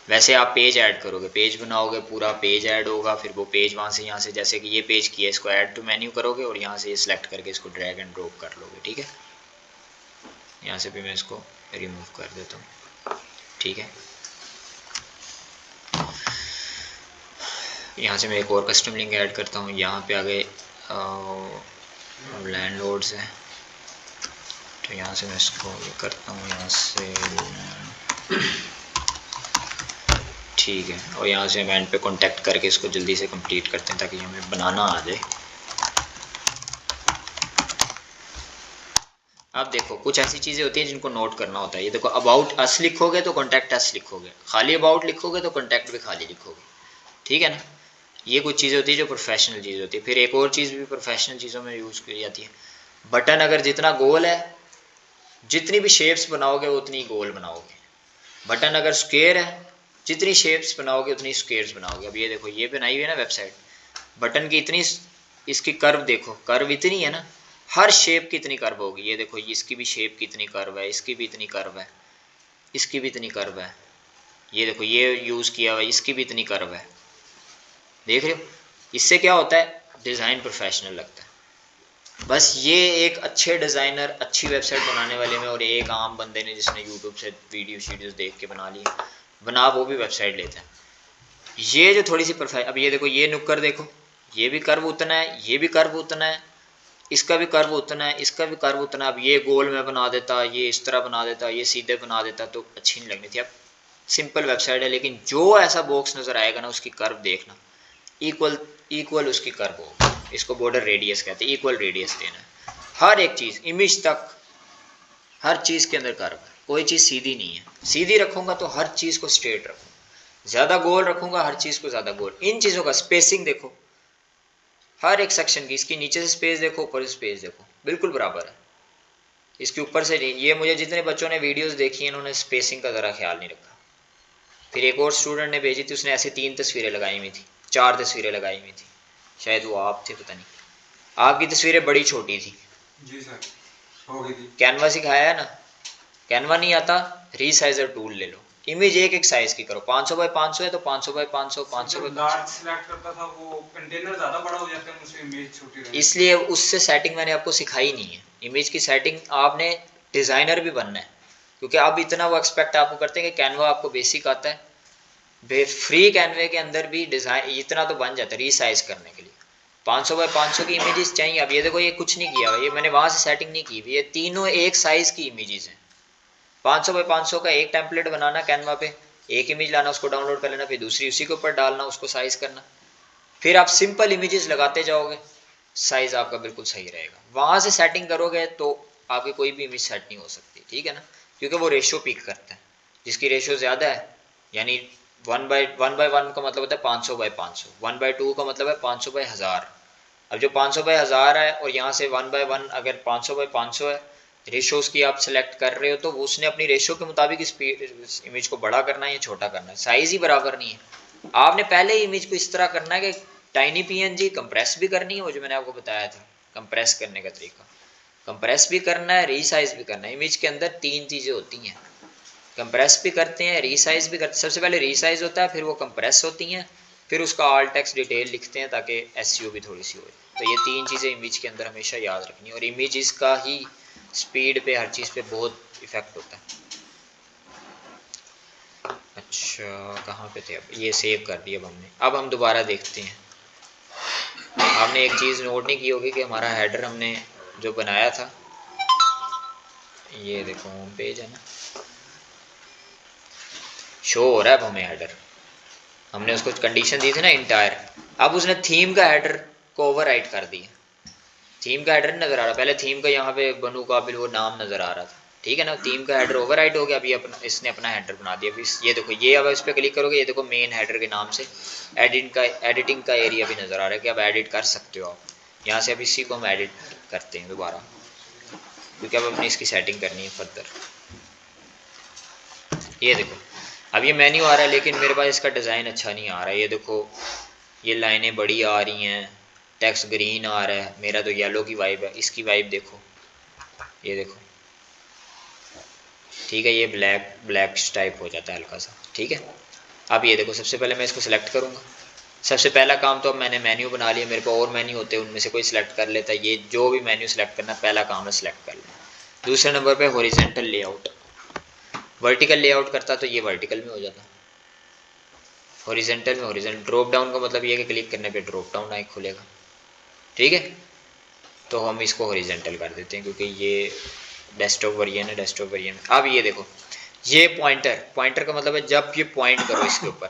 वैसे आप पेज ऐड करोगे, पेज बनाओगे, पूरा पेज ऐड होगा, फिर वो पेज वहाँ से यहाँ से जैसे कि ये पेज किया इसको ऐड टू मेन्यू करोगे और यहाँ से ये सिलेक्ट करके इसको ड्रैग एंड ड्रॉप कर लोगे, ठीक है। यहाँ से भी मैं इसको रिमूव कर देता हूँ, ठीक है। यहाँ से मैं एक और कस्टम लिंक ऐड करता हूँ। यहाँ पे आगे लैंडलॉर्ड्स है, तो यहाँ से मैं इसको ये करता हूँ यहाँ से, ठीक है। और यहाँ से हम एंड पे कांटेक्ट करके इसको जल्दी से कंप्लीट करते हैं ताकि हमें बनाना आ जाए। आप देखो कुछ ऐसी चीज़ें होती हैं जिनको नोट करना होता है। ये देखो अबाउट अस लिखोगे तो कॉन्टैक्ट अस लिखोगे, खाली अबाउट लिखोगे तो कॉन्टैक्ट भी खाली लिखोगे, ठीक है ना। ये कुछ चीज़ें होती है जो प्रोफेशनल चीज़ होती है। फिर एक और चीज़ भी प्रोफेशनल चीज़ों में यूज़ की जाती है, बटन अगर जितना गोल है, जितनी भी शेप्स बनाओगे उतनी गोल बनाओगे। बटन अगर स्क्वायर है, जितनी शेप्स बनाओगे उतनी स्क्वायर्स बनाओगे। अब ये देखो ये बनाई हुई है ना वेबसाइट, बटन की इतनी, इसकी कर्व देखो, कर्व इतनी है ना, हर शेप की इतनी कर्व होगी। ये देखो इसकी भी शेप की इतनी कर्व है, इसकी भी इतनी कर्व है, इसकी भी इतनी कर्व है। ये देखो ये यूज़ किया हुआ है, इसकी भी इतनी कर्व है, देख रहे हो। इससे क्या होता है डिज़ाइन प्रोफेशनल लगता है। बस ये एक अच्छे डिज़ाइनर अच्छी वेबसाइट बनाने वाले में और एक आम बंदे ने जिसने यूट्यूब से वीडियोस देख के बना ली, बना वो भी वेबसाइट लेते हैं। ये जो थोड़ी सी परफेक्ट, अब ये देखो ये नुक्कर देखो, ये भी कर्व उतना है, ये भी कर्व उतना है, इसका भी कर्व उतना है, इसका भी कर्व उतना। अब ये गोल में बना देता, ये इस तरह बना देता, ये सीधे बना देता तो अच्छी नहीं लगनी थी। अब सिंपल वेबसाइट है, लेकिन जो ऐसा बॉक्स नज़र आएगा ना उसकी कर्व देखना, इक्वल इक्वल उसकी कर्व होगी। इसको बॉर्डर रेडियस कहते हैं, इक्वल रेडियस देना है। हर एक चीज़ इमेज तक, हर चीज़ के अंदर कर्व है, कोई चीज़ सीधी नहीं है। सीधी रखूँगा तो हर चीज़ को स्ट्रेट रखूँगा, ज़्यादा गोल रखूँगा हर चीज़ को ज़्यादा गोल। इन चीज़ों का स्पेसिंग देखो, हर एक सेक्शन की, इसकी नीचे से स्पेस देखो, ऊपर से स्पेस देखो, बिल्कुल बराबर है। इसके ऊपर से नहीं, ये मुझे जितने बच्चों ने वीडियोस देखी हैं उन्होंने स्पेसिंग का ज़रा ख्याल नहीं रखा। फिर एक और स्टूडेंट ने भेजी थी, उसने ऐसे 3 तस्वीरें लगाई हुई थी, 4 तस्वीरें लगाई हुई थी, शायद वो आप थे, पता नहीं। आपकी तस्वीरें बड़ी छोटी थी। जी सर, हो गई थी। कैनवा सिखाया है ना, कैनवा नहीं आता, रीसाइजर टूल ले लो, इमेज एक एक साइज की करो। 500 बाय 500 है तो 500 बाय 500, 500 बाय 500 सिलेक्ट करता था, वो कंटेनर ज़्यादा बड़ा हो जाता है, मुझसे इमेज छोटी रहती है, इसलिए उससे सेटिंग मैंने आपको सिखाई नहीं है। इमेज की सेटिंग आपने डिज़ाइनर भी बनना है, क्योंकि आप इतना वो एक्सपेक्ट आपको करते हैं कि कैनवा आपको बेसिक आता है। फ्री कैनवे के अंदर भी डिज़ाइन इतना तो बन जाता है रीसाइज करने के लिए। 500 बाय 500 की इमेजेस चाहिए। अब ये देखो ये कुछ नहीं किया हुआ, ये मैंने वहाँ से सेटिंग नहीं की हुई, ये तीनों एक साइज़ की इमेजेस हैं, 500 बाई 500 का एक टेम्पलेट बनाना कैनवा पे, एक इमेज लाना, उसको डाउनलोड कर लेना, फिर दूसरी उसी के ऊपर डालना, उसको साइज करना, फिर आप सिंपल इमेजेस लगाते जाओगे, साइज आपका बिल्कुल सही रहेगा। वहां से सेटिंग करोगे तो आपकी कोई भी इमेज सेट नहीं हो सकती, ठीक है ना, क्योंकि वो रेशो पिक करता है। जिसकी रेशो ज़्यादा है, यानी 1/1 का मतलब होता है 500 बाई 500, 1/2 का मतलब है 500 बाई 1000। अब जो 500 बाई 1000 है और यहाँ से 1/1 अगर 500 बाई 500 है, रेशोज की आप सेलेक्ट कर रहे हो, तो उसने अपनी रेशो के मुताबिक इस इमेज को बड़ा करना है या छोटा करना है, साइज ही बराबर नहीं है। आपने पहले ही इमेज को इस तरह करना है कि टाइनी पीएनजी कंप्रेस भी करनी है, वो जो मैंने आपको बताया था कंप्रेस करने का तरीका, कंप्रेस भी करना है, रीसाइज भी करना है। इमेज के अंदर तीन चीज़ें होती हैं, कंप्रेस भी करते हैं, रीसाइज भी करते हैं। सबसे पहले रीसाइज होता है, फिर वो कंप्रेस होती हैं, फिर उसका ऑल टेक्स्ट डिटेल लिखते हैं ताकि एसईओ भी थोड़ी सी हो। तो ये तीन चीज़ें इमेज के अंदर हमेशा याद रखनी है, और इमेज का ही स्पीड पे, हर चीज़ पे बहुत इफेक्ट होता है। अच्छा, कहाँ पे थे? अब ये सेव कर दिया अब हमने। अब हम दोबारा देखते हैं। आपने एक चीज़ नोट नहीं की होगी कि हमारा हेडर हमने जो बनाया था, ये देखो होम पेज है ना, शो हो रहा है अब हमें हेडर। हमने उसको कंडीशन दी थी ना इंटायर, अब उसने थीम का हेडर को ओवरराइट कर दिया। थीम का हेडर नजर आ रहा, पहले थीम का यहाँ पे बनू काबिल वो नाम नजर आ रहा था, ठीक है ना, थीम का हेडर ओवरराइट हो गया। अभी अपना इसने अपना हेडर बना दिया। अभी ये देखो, ये अब इस पर क्लिक करोगे, ये देखो मेन हेडर के नाम से एडिटिंग का एरिया भी नजर आ रहा है कि अब एडिट कर सकते हो आप यहाँ से। अब इसी को हम एडिट करते हैं दोबारा, क्योंकि अब अपनी इसकी सेटिंग करनी है फर्दर। ये देखो, अब ये मेन्यू आ रहा है, लेकिन मेरे पास इसका डिज़ाइन अच्छा नहीं आ रहा है। ये देखो, ये लाइनें बड़ी आ रही हैं, टेक्स्ट ग्रीन आ रहा है, मेरा तो येलो की वाइब है। इसकी वाइब देखो, ये देखो, ठीक है, ये ब्लैक ब्लैक टाइप हो जाता है हल्का सा, ठीक है। अब ये देखो, सबसे पहले मैं इसको सिलेक्ट करूँगा। सबसे पहला काम तो अब मैंने मेन्यू बना लिया, मेरे को और मेन्यू होते हैं, उनमें से कोई सिलेक्ट कर लेता है। ये जो भी मेन्यू सिलेक्ट करना, पहला काम है सिलेक्ट कर लेना। दूसरे नंबर पे हॉरिजॉन्टल लेआउट, वर्टिकल लेआउट करता तो ये वर्टिकल में हो जाता, हॉरिजॉन्टल में हॉरिजॉन्टल। ड्रॉप डाउन का मतलब ये है कि क्लिक करने पे ड्रॉप डाउन आइक खुलेगा, ठीक है। तो हम इसको हॉरिजॉन्टल कर देते हैं, क्योंकि ये डेस्कटॉप वर्जन है, डेस्कटॉप वर्जन। अब ये देखो, ये पॉइंटर, पॉइंटर का मतलब है जब ये पॉइंट करो इसके ऊपर,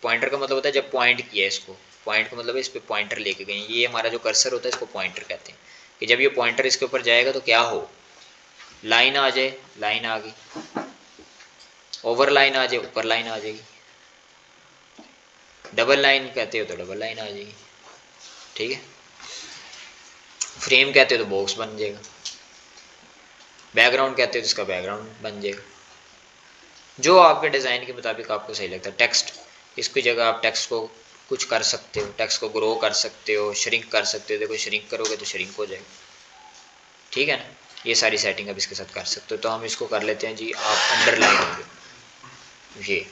पॉइंटर का मतलब होता है जब पॉइंट किया इसको, पॉइंट का मतलब है इस पर पॉइंटर लेके गए। ये हमारा जो कर्सर होता है इसको पॉइंटर कहते हैं, कि जब ये पॉइंटर इसके ऊपर जाएगा तो क्या हो, लाइन आ जाए, लाइन आ गई, ओवर लाइन आ जाए, ऊपर लाइन आ जाएगी, डबल लाइन कहते हो तो डबल लाइन आ जाएगी, ठीक है। फ्रेम कहते हो तो बॉक्स बन जाएगा, बैकग्राउंड कहते हो तो इसका बैकग्राउंड बन जाएगा, जो आपके डिज़ाइन के मुताबिक आपको सही लगता है। टेक्स्ट, इसकी जगह आप टेक्स्ट को कुछ कर सकते हो, टेक्स्ट को ग्रो कर सकते हो, श्रिंक कर सकते हो। देखो, श्रिंक करोगे तो श्रिंक हो जाएगा, ठीक है ना। ये सारी सेटिंग अब इसके साथ कर सकते हो। तो हम इसको कर लेते हैं जी, आप अंडरलाइन होंगे, ये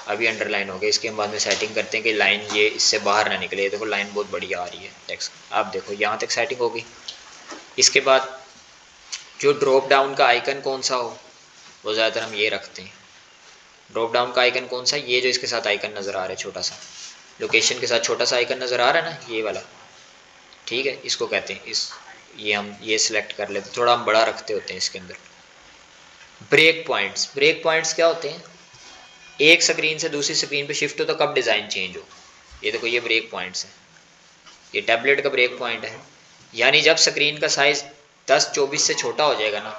अभी अंडरलाइन हो गया। इसके बाद में सेटिंग करते हैं कि लाइन ये इससे बाहर ना निकले। देखो लाइन बहुत बढ़िया आ रही है टेक्स्ट, आप देखो यहाँ तक सेटिंग होगी। इसके बाद जो ड्रॉप डाउन का आइकन कौन सा हो, वो ज़्यादातर हम ये रखते हैं। ड्रॉप डाउन का आइकन कौन सा, ये जो इसके साथ आइकन नज़र आ रहा है छोटा सा, लोकेशन के साथ छोटा सा आइकन नज़र आ रहा है ना, ये वाला, ठीक है, इसको कहते हैं इस, ये हम ये सिलेक्ट कर लेते, थोड़ा हम बड़ा रखते होते हैं इसके अंदर। ब्रेक पॉइंट्स, ब्रेक पॉइंट्स क्या होते हैं, एक स्क्रीन से दूसरी स्क्रीन पे शिफ्ट हो तो कब डिज़ाइन चेंज हो। ये देखो, ये ब्रेक पॉइंट्स हैं, ये टैबलेट का ब्रेक पॉइंट है, यानी जब स्क्रीन का साइज 1024 से छोटा हो जाएगा ना,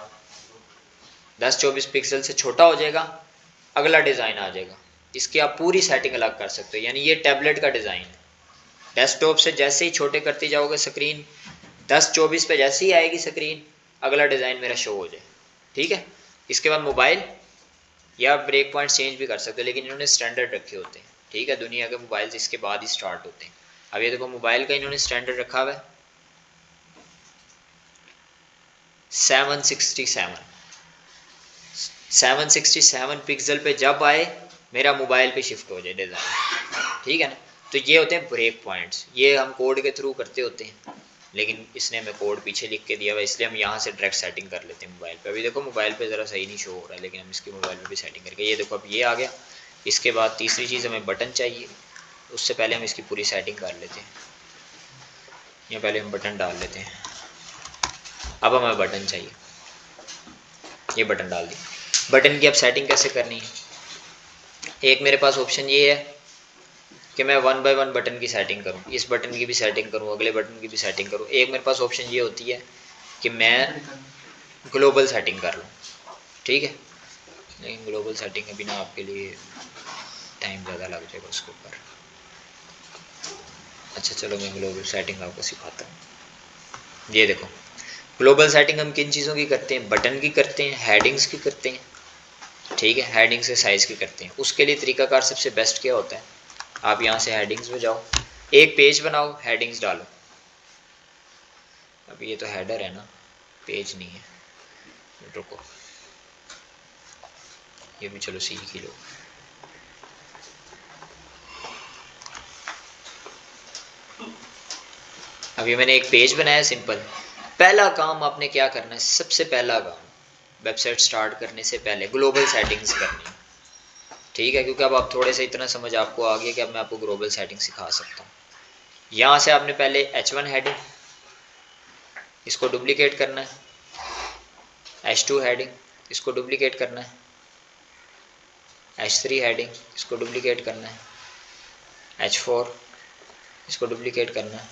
1024 पिक्सल से छोटा हो जाएगा, अगला डिज़ाइन आ जाएगा। इसकी आप पूरी सेटिंग अलग कर सकते हो, यानी ये टैबलेट का डिज़ाइन है। डेस्कटॉप से जैसे ही छोटे करते जाओगे स्क्रीन, 1024 पे जैसे ही आएगी स्क्रीन, अगला डिज़ाइन मेरा शो हो जाए, ठीक है। इसके बाद मोबाइल या ब्रेक पॉइंट चेंज भी कर सकते हो, लेकिन इन्होंने स्टैंडर्ड रखे होते हैं, ठीक है। दुनिया के मोबाइल इसके बाद ही स्टार्ट होते हैं। अब ये देखो, मोबाइल का इन्होंने स्टैंडर्ड रखा हुआ है 767 पिक्सल पे जब आए मेरा मोबाइल पे शिफ्ट हो जाए डिज़ाइन, ठीक है ना। तो ये होते हैं ब्रेक पॉइंट्स, ये हम कोड के थ्रू करते होते हैं, लेकिन इसने हमें कोड पीछे लिख के दिया हुआ, इसलिए हम यहाँ से डायरेक्ट सेटिंग कर लेते हैं मोबाइल पे। अभी देखो मोबाइल पे ज़रा सही नहीं शो हो रहा है, लेकिन हम इसकी मोबाइल पे भी सेटिंग करके, ये देखो अब ये आ गया। इसके बाद तीसरी चीज़ हमें बटन चाहिए, उससे पहले हम इसकी पूरी सेटिंग कर लेते हैं, या पहले हम बटन डाल लेते हैं। अब हमें बटन चाहिए, ये बटन डाल दिया। बटन की अब सेटिंग कैसे करनी है, एक मेरे पास ऑप्शन ये है कि मैं 1 बाय 1 बटन की सेटिंग करूँ, इस बटन की भी सेटिंग करूँ, अगले बटन की भी सेटिंग करूँ। एक मेरे पास ऑप्शन ये होती है कि मैं ग्लोबल सेटिंग कर लूँ, ठीक है। लेकिन ग्लोबल सेटिंग के बिना आपके लिए टाइम ज़्यादा लग जाएगा उसके ऊपर। अच्छा चलो मैं ग्लोबल सेटिंग आपको सिखाता हूँ। ये देखो, ग्लोबल सेटिंग हम किन चीज़ों की करते हैं, बटन की करते हैं, हेडिंग्स की करते हैं, ठीक है, हेडिंग्स के साइज़ की करते हैं। उसके लिए तरीकाकार सबसे बेस्ट क्या होता है, आप यहाँ से हेडिंग्स में जाओ, एक पेज बनाओ, हेडिंग्स डालो। अब ये तो हेडर है ना, पेज नहीं है, रुको ये भी चलो सीख ही लो। अभी मैंने एक पेज बनाया सिंपल। पहला काम आपने क्या करना है, सबसे पहला काम वेबसाइट स्टार्ट करने से पहले ग्लोबल सेटिंग्स करनी है, ठीक है, क्योंकि अब आप थोड़े से इतना समझ आपको आ गया कि अब मैं आपको ग्लोबल सेटिंग सिखा सकता हूँ। यहाँ से आपने पहले H1 हेडिंग, इसको डुप्लीकेट करना है, H2 हेडिंग, इसको डुप्लीकेट करना है, H3 हेडिंग, इसको डुप्लीकेट करना है, H4 इसको डुप्लीकेट करना है,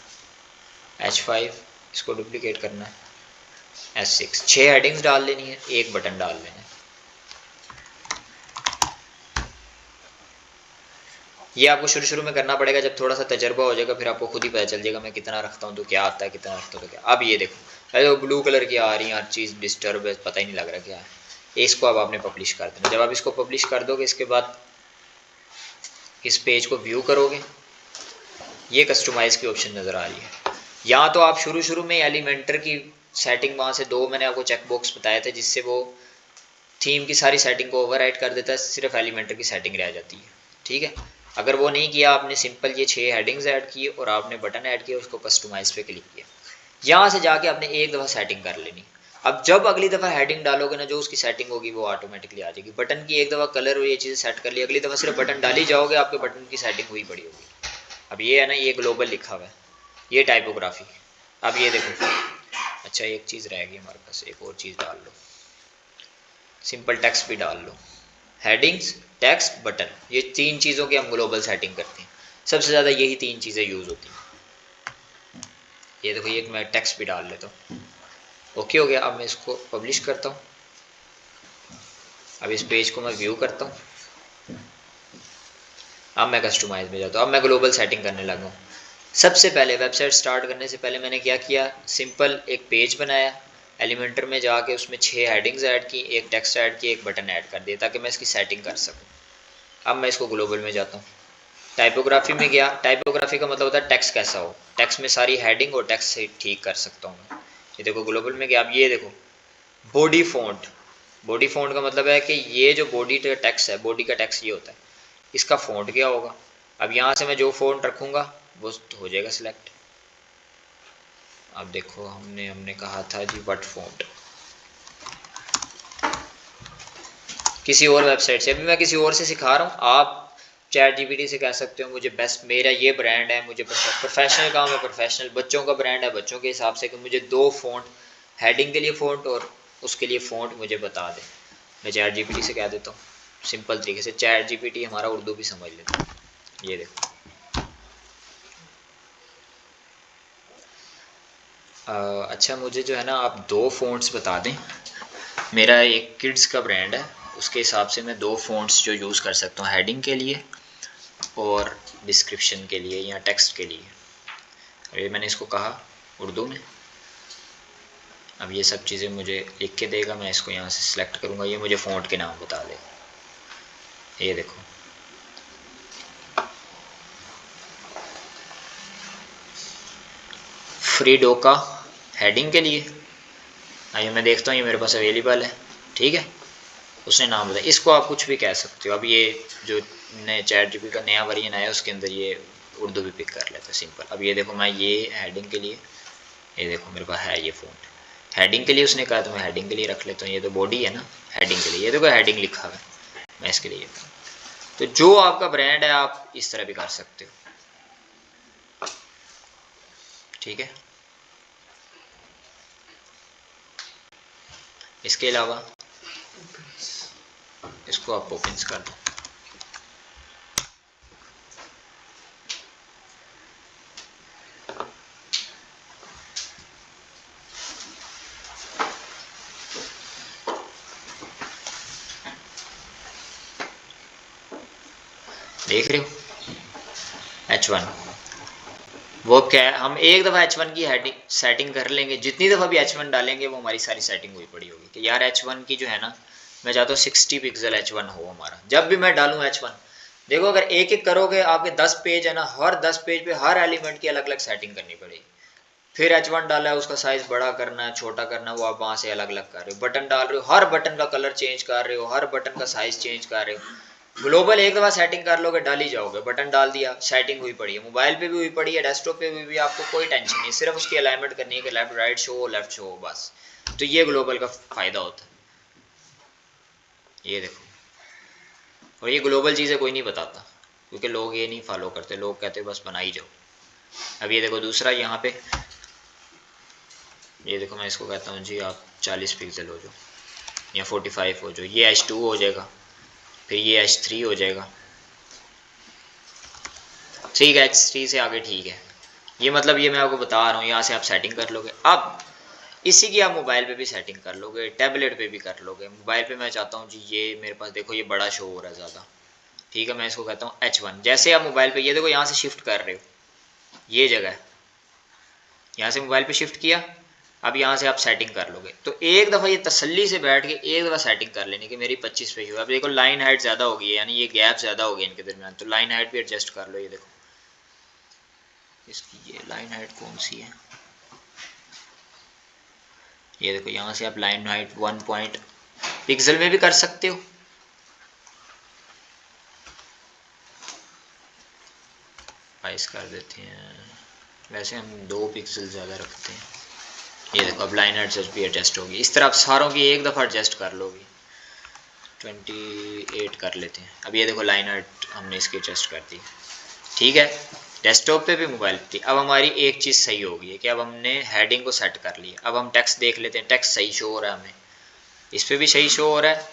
H5 इसको डुप्लीकेट करना है, H6, 6 हेडिंग्स डाल लेनी है, एक बटन डाल लेना है। ये आपको शुरू शुरू में करना पड़ेगा, जब थोड़ा सा तजर्बा हो जाएगा फिर आपको खुद ही पता चल जाएगा मैं कितना रखता हूँ तो क्या आता है, कितना रखता हूँ तो क्या। अब ये देखो, अरे वो ब्लू कलर की आ रही है हर चीज़, डिस्टर्ब है, पता ही नहीं लग रहा क्या है। इसको अब आपने पब्लिश कर देना। जब आप इसको पब्लिश कर दोगे इसके बाद इस पेज को व्यू करोगे, ये कस्टमाइज़ की ऑप्शन नज़र आ रही है। या तो आप शुरू शुरू में एलिमेंटर की सेटिंग, वहाँ से 2 मैंने आपको चेक बॉक्स बताए थे जिससे वो थीम की सारी सेटिंग को ओवरराइड कर देता है, सिर्फ एलिमेंटर की सेटिंग रह जाती है, ठीक है। अगर वो नहीं किया आपने, सिंपल ये 6 हेडिंग्स ऐड किए और आपने बटन ऐड किया, उसको कस्टमाइज पे क्लिक किया, यहाँ से जाके आपने एक दफ़ा सेटिंग कर लेनी। अब जब अगली दफ़ा हेडिंग डालोगे ना, जो उसकी सेटिंग होगी वो ऑटोमेटिकली आ जाएगी। बटन की एक दफ़ा कलर और ये चीज़ें सेट कर ली, अगली दफ़ा सिर्फ बटन डाल ही जाओगे, आपके बटन की सेटिंग हुई पड़ी होगी। अब ये है ना, ये ग्लोबल लिखा हुआ है, ये टाइपोग्राफी। अब ये देखो, अच्छा एक चीज़ रह गई हमारे पास, एक और चीज़ डाल लो, सिंपल टेक्स्ट भी डाल लो, हेडिंग्स, टेक्स्ट, बटन, ये 3 चीज़ों की हम ग्लोबल सेटिंग करते हैं। सबसे ज़्यादा यही 3 चीज़ें यूज़ होती हैं। ये देखो, ये मैं टेक्स्ट भी डाल लेता हूँ, ओके हो गया। अब मैं इसको पब्लिश करता हूँ, अब इस पेज को मैं व्यू करता हूँ, अब मैं कस्टमाइज में जाता हूँ, अब मैं ग्लोबल सेटिंग करने लगा हूँ। सबसे पहले वेबसाइट स्टार्ट करने से पहले मैंने क्या किया, सिंपल एक पेज बनाया, एलिमेंटर में जाके उसमें 6 हेडिंग्स ऐड की, एक टेक्स्ट ऐड की, एक बटन ऐड कर दिया ताकि मैं इसकी सेटिंग कर सकूँ। अब मैं इसको ग्लोबल में जाता हूँ, टाइपोग्राफी में गया। टाइपोग्राफी का मतलब होता है टेक्स्ट कैसा हो, टेक्स्ट में सारी हेडिंग और टेक्स्ट से ठीक कर सकता हूँ मैं। ये देखो ग्लोबल में गया। अब ये देखो बॉडी फ़ॉन्ट, बॉडी फ़ॉन्ट का मतलब है कि ये जो बॉडी टेक्स्ट है, बॉडी का टेक्स्ट ये होता है, इसका फ़ॉन्ट क्या होगा। अब यहाँ से मैं जो फ़ॉन्ट रखूँगा वो हो जाएगा सिलेक्ट। अब देखो हमने हमने कहा था जी बट फ़ॉन्ट, किसी और वेबसाइट से, अभी मैं किसी और से सिखा रहा हूँ, आप ChatGPT से कह सकते हो मुझे बेस्ट, मेरा ये ब्रांड है, मुझे प्रोफेशनल काम है, प्रोफेशनल, बच्चों का ब्रांड है, बच्चों के हिसाब से कि मुझे 2 फ़ॉन्ट, हेडिंग के लिए फ़ॉन्ट और उसके लिए फ़ॉन्ट मुझे बता दें। मैं ChatGPT से कह देता हूँ सिंपल तरीके से, ChatGPT हमारा उर्दू भी समझ लेता है। ये देखो अच्छा मुझे जो है ना आप 2 फ़ॉन्ट्स बता दें, मेरा एक किड्स का ब्रांड है, उसके हिसाब से मैं 2 फ़ॉन्ट्स जो यूज़ कर सकता हूँ हेडिंग के लिए और डिस्क्रिप्शन के लिए या टेक्स्ट के लिए। अभी मैंने इसको कहा उर्दू में, अब ये सब चीज़ें मुझे लिख के देगा, मैं इसको यहाँ से सिलेक्ट करूँगा, ये मुझे फ़ॉन्ट के नाम बता देगा। ये देखो फ्री डोका हेडिंग के लिए, आइए मैं देखता हूँ ये मेरे पास अवेलेबल है, ठीक है, उसने नाम बताया। इसको आप कुछ भी कह सकते हो। अब ये जो नए ChatGPT का नया वर्जन आया उसके अंदर ये उर्दू भी पिक कर लेता है सिंपल। अब ये देखो मैं ये हेडिंग के लिए, ये देखो मेरे पास है ये फ़ॉन्ट हेडिंग के लिए, उसने कहा तो मैं हेडिंग के लिए रख लेता हूँ। ये तो बॉडी है ना, हेडिंग के लिए, ये देखो हेडिंग लिखा हुआ है, मैं इसके लिए तो जो आपका ब्रांड है आप इस तरह भी कर सकते हो, ठीक है। इसके अलावा इसको आप ओपन कर दो। देख रहे हो H1 वो क्या है, हम एक दफ़ा H1 की सेटिंग कर लेंगे, जितनी दफ़ा भी H1 डालेंगे वो हमारी सारी सेटिंग हुई पड़ी होगी कि यार H1 की जो है ना, मैं चाहता हूँ 60 पिक्सल H1 हो हमारा। जब भी मैं डालूँ H1, देखो अगर एक एक करोगे आपके 10 पेज है ना, हर 10 पेज पे हर एलिमेंट की अलग अलग सेटिंग करनी पड़ेगी। फिर H1 डाला है, उसका साइज बड़ा करना है छोटा करना है, वो आप वहाँ से अलग अलग कर रहे हो। बटन डाल रहे हो, हर बटन का कलर चेंज कर रहे हो, हर बटन का साइज चेंज कर रहे हो। ग्लोबल एक दफ़ा सेटिंग कर लोगे, डाल ही जाओगे, बटन डाल दिया, सेटिंग हुई पड़ी है, मोबाइल पे भी हुई पड़ी है, डेस्कटॉप पे भी आपको कोई टेंशन नहीं, सिर्फ उसकी अलाइनमेंट करनी है कि लेफ्ट राइट शो हो, लेफ्ट शो हो, बस। तो ये ग्लोबल का फ़ायदा होता है, ये देखो। और ये ग्लोबल चीज़ें कोई नहीं बताता, क्योंकि लोग ये नहीं फॉलो करते, लोग कहते बस बना ही जाओ। अब ये देखो दूसरा यहाँ पे, ये देखो मैं इसको कहता हूँ जी आप 40 पिक्सल हो जाओ या 45 हो जाओ, ये H2 हो जाएगा, फिर ये H3 हो जाएगा, ठीक है H3 से आगे ठीक है। ये मतलब ये मैं आपको बता रहा हूँ, यहाँ से आप सेटिंग कर लोगे। अब इसी की आप मोबाइल पे भी सेटिंग कर लोगे, टैबलेट पे भी कर लोगे। मोबाइल पे मैं चाहता हूँ जी ये मेरे पास देखो ये बड़ा शो हो रहा है ज़्यादा, ठीक है, मैं इसको कहता हूँ H1। जैसे आप मोबाइल पे ये देखो यहाँ से शिफ्ट कर रहे हो, ये जगह है, यहाँ से मोबाइल पे शिफ्ट किया, अब यहाँ से आप सेटिंग कर लोगे। तो एक दफ़ा ये तसल्ली से बैठ के एक दफ़ा सेटिंग कर लेनी कि मेरी 25 पे ही हो। अब देखो लाइन हाइट ज़्यादा होगी, यानी ये गैप ज़्यादा हो गया इनके दरमियान, तो लाइन हाइट भी एडजस्ट कर लो। ये देखो इसकी ये लाइन हाइट कौन सी है, ये देखो यहाँ से आप लाइन हाइट 1 पॉइंट पिक्सल में भी कर सकते हो। बाईस कर देते हैं, वैसे हम 2 पिक्सल ज़्यादा रखते हैं। ये देखो अब लाइन एडजस्ट भी एडजस्ट होगी, इस तरह आप सारों की एक दफ़ा एडजस्ट कर लोगे। 28 कर लेते हैं। अब ये देखो लाइन हाइट हमने इसकी एडजस्ट कर दी, ठीक है, डेस्कटॉप पे भी मोबाइल पे। अब हमारी एक चीज़ सही हो गई है कि अब हमने हेडिंग को सेट कर लिया। अब हम टेक्स्ट देख लेते हैं, टेक्स्ट सही शो हो रहा है हमें, इस पर भी सही शो हो रहा है,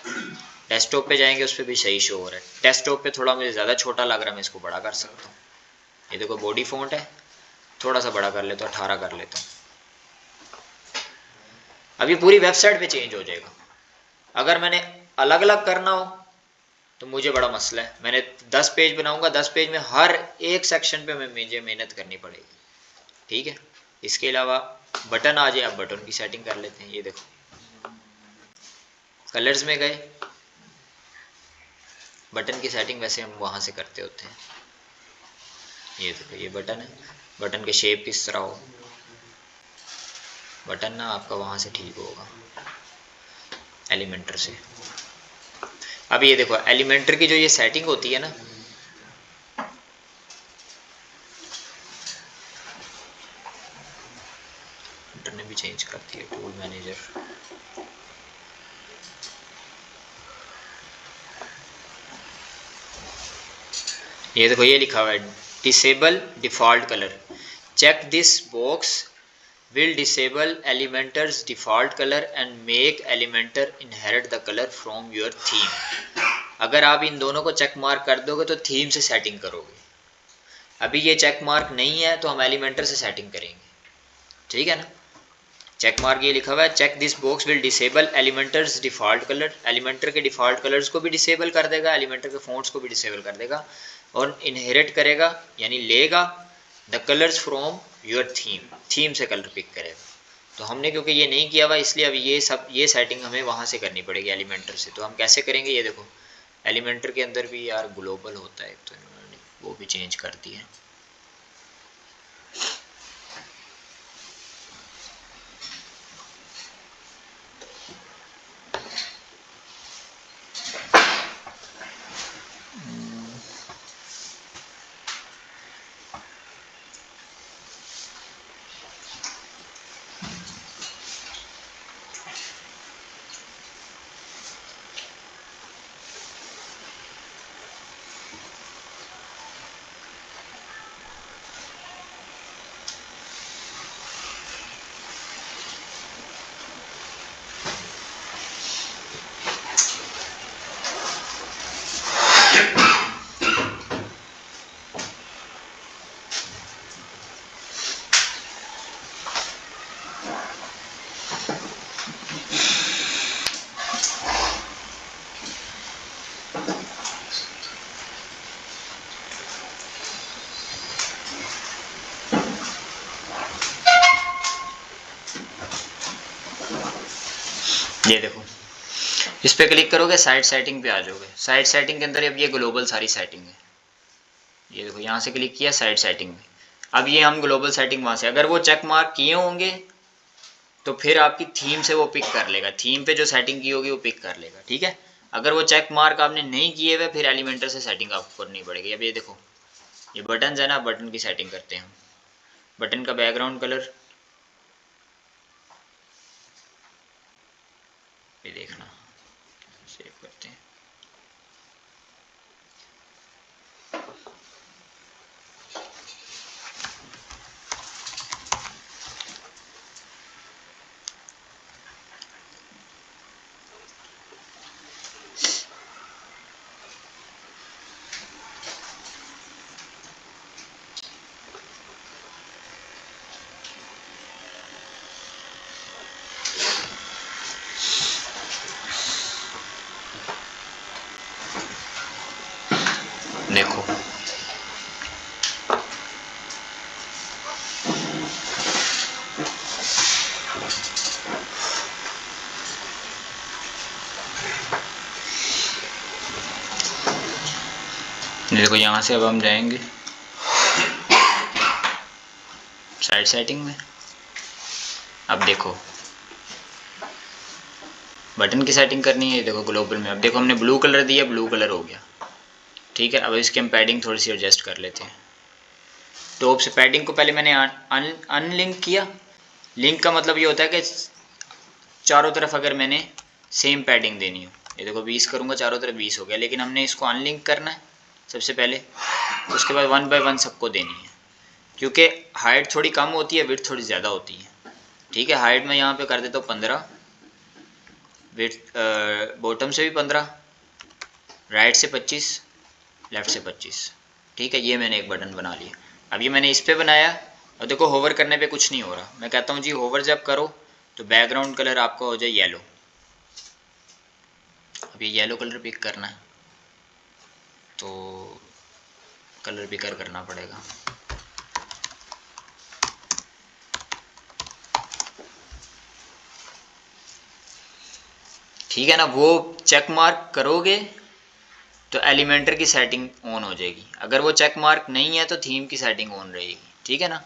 डेस्कटॉप पे जाएंगे उस पर भी सही शो हो रहा है। डेस्कटॉप पे थोड़ा मुझे ज़्यादा छोटा लग रहा है, मैं इसको बड़ा कर सकता हूँ। ये देखो बॉडी फ़ॉन्ट है, थोड़ा सा बड़ा कर लेता हूँ, 18 कर लेता हूँ। अब ये पूरी वेबसाइट पे चेंज हो जाएगा। अगर मैंने अलग अलग करना हो तो मुझे बड़ा मसला है, मैंने 10 पेज बनाऊंगा, 10 पेज में हर एक सेक्शन पे मुझे मेहनत करनी पड़ेगी, ठीक है। इसके अलावा बटन आ जाए, अब बटन की सेटिंग कर लेते हैं। ये देखो कलर्स में गए, बटन की सेटिंग वैसे हम वहाँ से करते होते हैं। ये देखो ये बटन है, बटन के शेप किस तरह हो, बटन ना आपका वहाँ से ठीक होगा एलिमेंटर से। अब ये देखो एलिमेंटर की जो ये सेटिंग होती है ना, ने भी चेंज कर दिया टूल मैनेजर। ये देखो ये लिखा हुआ है disable default colour, check this box will disable Elementor's default color and make Elementor inherit the color from your theme। अगर आप इन दोनों को चेक मार्क कर दोगे तो थीम से सेटिंग करोगे। अभी ये चेक मार्क नहीं है तो हम एलिमेंटर से सेटिंग करेंगे, ठीक है ना। चेक मार्क ये लिखा हुआ है check this box will disable Elementor's default colour, Elementor के डिफ़ॉल्ट कलर्स को भी डिसेबल कर देगा, एलिमेंटर के फ़ॉन्ट्स को भी डिसेबल कर देगा, और इनहेरिट करेगा यानी लेगा the colours from your theme, theme से कलर पिक करेगा। तो हमने क्योंकि ये नहीं किया हुआ इसलिए अब ये सेटिंग हमें वहाँ से करनी पड़ेगी एलिमेंटर से। तो हम कैसे करेंगे, ये देखो एलिमेंटर के अंदर भी यार ग्लोबल होता है, तो इन्होंने वो भी चेंज कर दिया है। ये देखो, इस पर क्लिक करोगे साइड सेटिंग पे आ जाओगे। साइड सेटिंग के अंदर अब ये ग्लोबल सारी सेटिंग है। ये देखो यहाँ से क्लिक किया साइड सेटिंग में, अब ये हम ग्लोबल सेटिंग वहाँ से अगर वो चेक मार्क किए होंगे तो फिर आपकी थीम से वो पिक कर लेगा, थीम पे जो सेटिंग की होगी वो पिक कर लेगा, ठीक है। अगर वो चेक मार्क आपने नहीं किए हुए फिर एलिमेंटर से सेटिंग आपको करनी पड़ेगी। अब ये देखो, ये बटन है ना, बटन की सेटिंग करते हैं हम। बटन का बैकग्राउंड कलर ये देखना, सेव करते हैं। देखो देखो यहाँ से अब हम जाएंगे साइड सेटिंग में। अब देखो बटन की सेटिंग करनी है, देखो ग्लोबल में। अब देखो हमने ब्लू कलर दिया, ब्लू कलर हो गया, ठीक है। अब इसकी हम पैडिंग थोड़ी सी एडजस्ट कर लेते हैं। टॉप से पैडिंग को पहले मैंने अनलिंक किया। लिंक का मतलब ये होता है कि चारों तरफ अगर मैंने सेम पैडिंग देनी हो, ये देखो 20 करूँगा चारों तरफ 20 हो गया, लेकिन हमने इसको अनलिंक करना है सबसे पहले, उसके बाद 1 बाय 1 सबको देनी है, क्योंकि हाइट थोड़ी कम होती है, विड्थ थोड़ी ज़्यादा होती है, ठीक है। हाइट में यहाँ पे कर देता हूँ 15, विड्थ बॉटम से भी 15, राइट से 25, लेफ़्ट से 25, ठीक है। ये मैंने एक बटन बना लिया। अब ये मैंने इस पर बनाया और देखो होवर करने पे कुछ नहीं हो रहा। मैं कहता हूँ जी होवर जब करो तो बैकग्राउंड कलर आपका हो जाए येलो। अब ये येलो कलर पिक करना है तो कलर पिकर करना पड़ेगा। ठीक है ना, वो चेक मार्क करोगे तो एलिमेंटर की सेटिंग ऑन हो जाएगी, अगर वो चेक मार्क नहीं है तो थीम की सेटिंग ऑन रहेगी, ठीक है ना।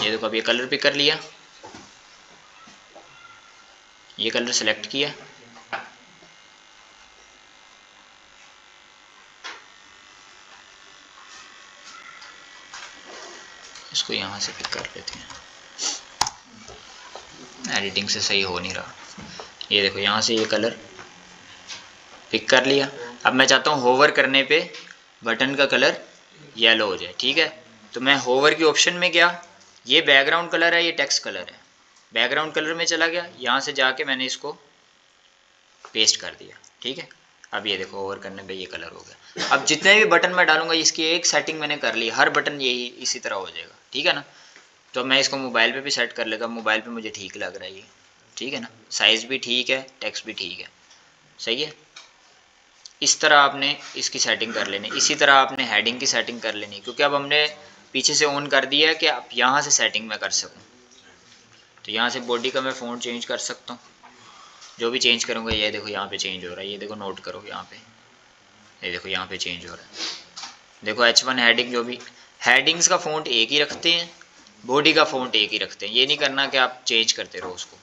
ये देखो अब ये कलर पिक कर लिया, ये कलर सेलेक्ट किया, इसको यहाँ से पिक कर लेते हैं, एडिटिंग से सही हो नहीं रहा। ये देखो यहाँ से ये कलर पिक कर लिया। अब मैं चाहता हूँ होवर करने पे बटन का कलर येलो हो जाए, ठीक है। तो मैं होवर की ऑप्शन में गया, ये बैकग्राउंड कलर है, ये टेक्स्ट कलर है, बैकग्राउंड कलर में चला गया, यहाँ से जाके मैंने इसको पेस्ट कर दिया, ठीक है। अब ये देखो ओवर करने पे ये कलर हो गया। अब जितने भी बटन मैं डालूंगा इसकी एक सेटिंग मैंने कर ली, हर बटन यही इसी तरह हो जाएगा, ठीक है ना। तो मैं इसको मोबाइल पे भी सेट कर लेगा, मोबाइल पे मुझे ठीक लग रहा है ये, ठीक है ना। साइज़ भी ठीक है, टेक्स्ट भी ठीक है, सही है। इस तरह आपने इसकी सेटिंग कर लेनी, इसी तरह आपने हेडिंग की सेटिंग कर लेनी, क्योंकि अब हमने पीछे से ऑन कर दिया है कि आप यहाँ से सेटिंग में कर सकूँ। तो यहाँ से बॉडी का मैं फ़ॉन्ट चेंज कर सकता हूँ, जो भी चेंज करूँगा ये देखो यहाँ पे चेंज हो रहा है, ये देखो नोट करो यहाँ पे, ये देखो यहाँ पे चेंज हो रहा है। देखो H1 हेडिंग, जो भी हेडिंग्स का फ़ॉन्ट एक ही रखते हैं, बॉडी का फ़ॉन्ट एक ही रखते हैं, ये नहीं करना कि आप चेंज करते रहो उसको।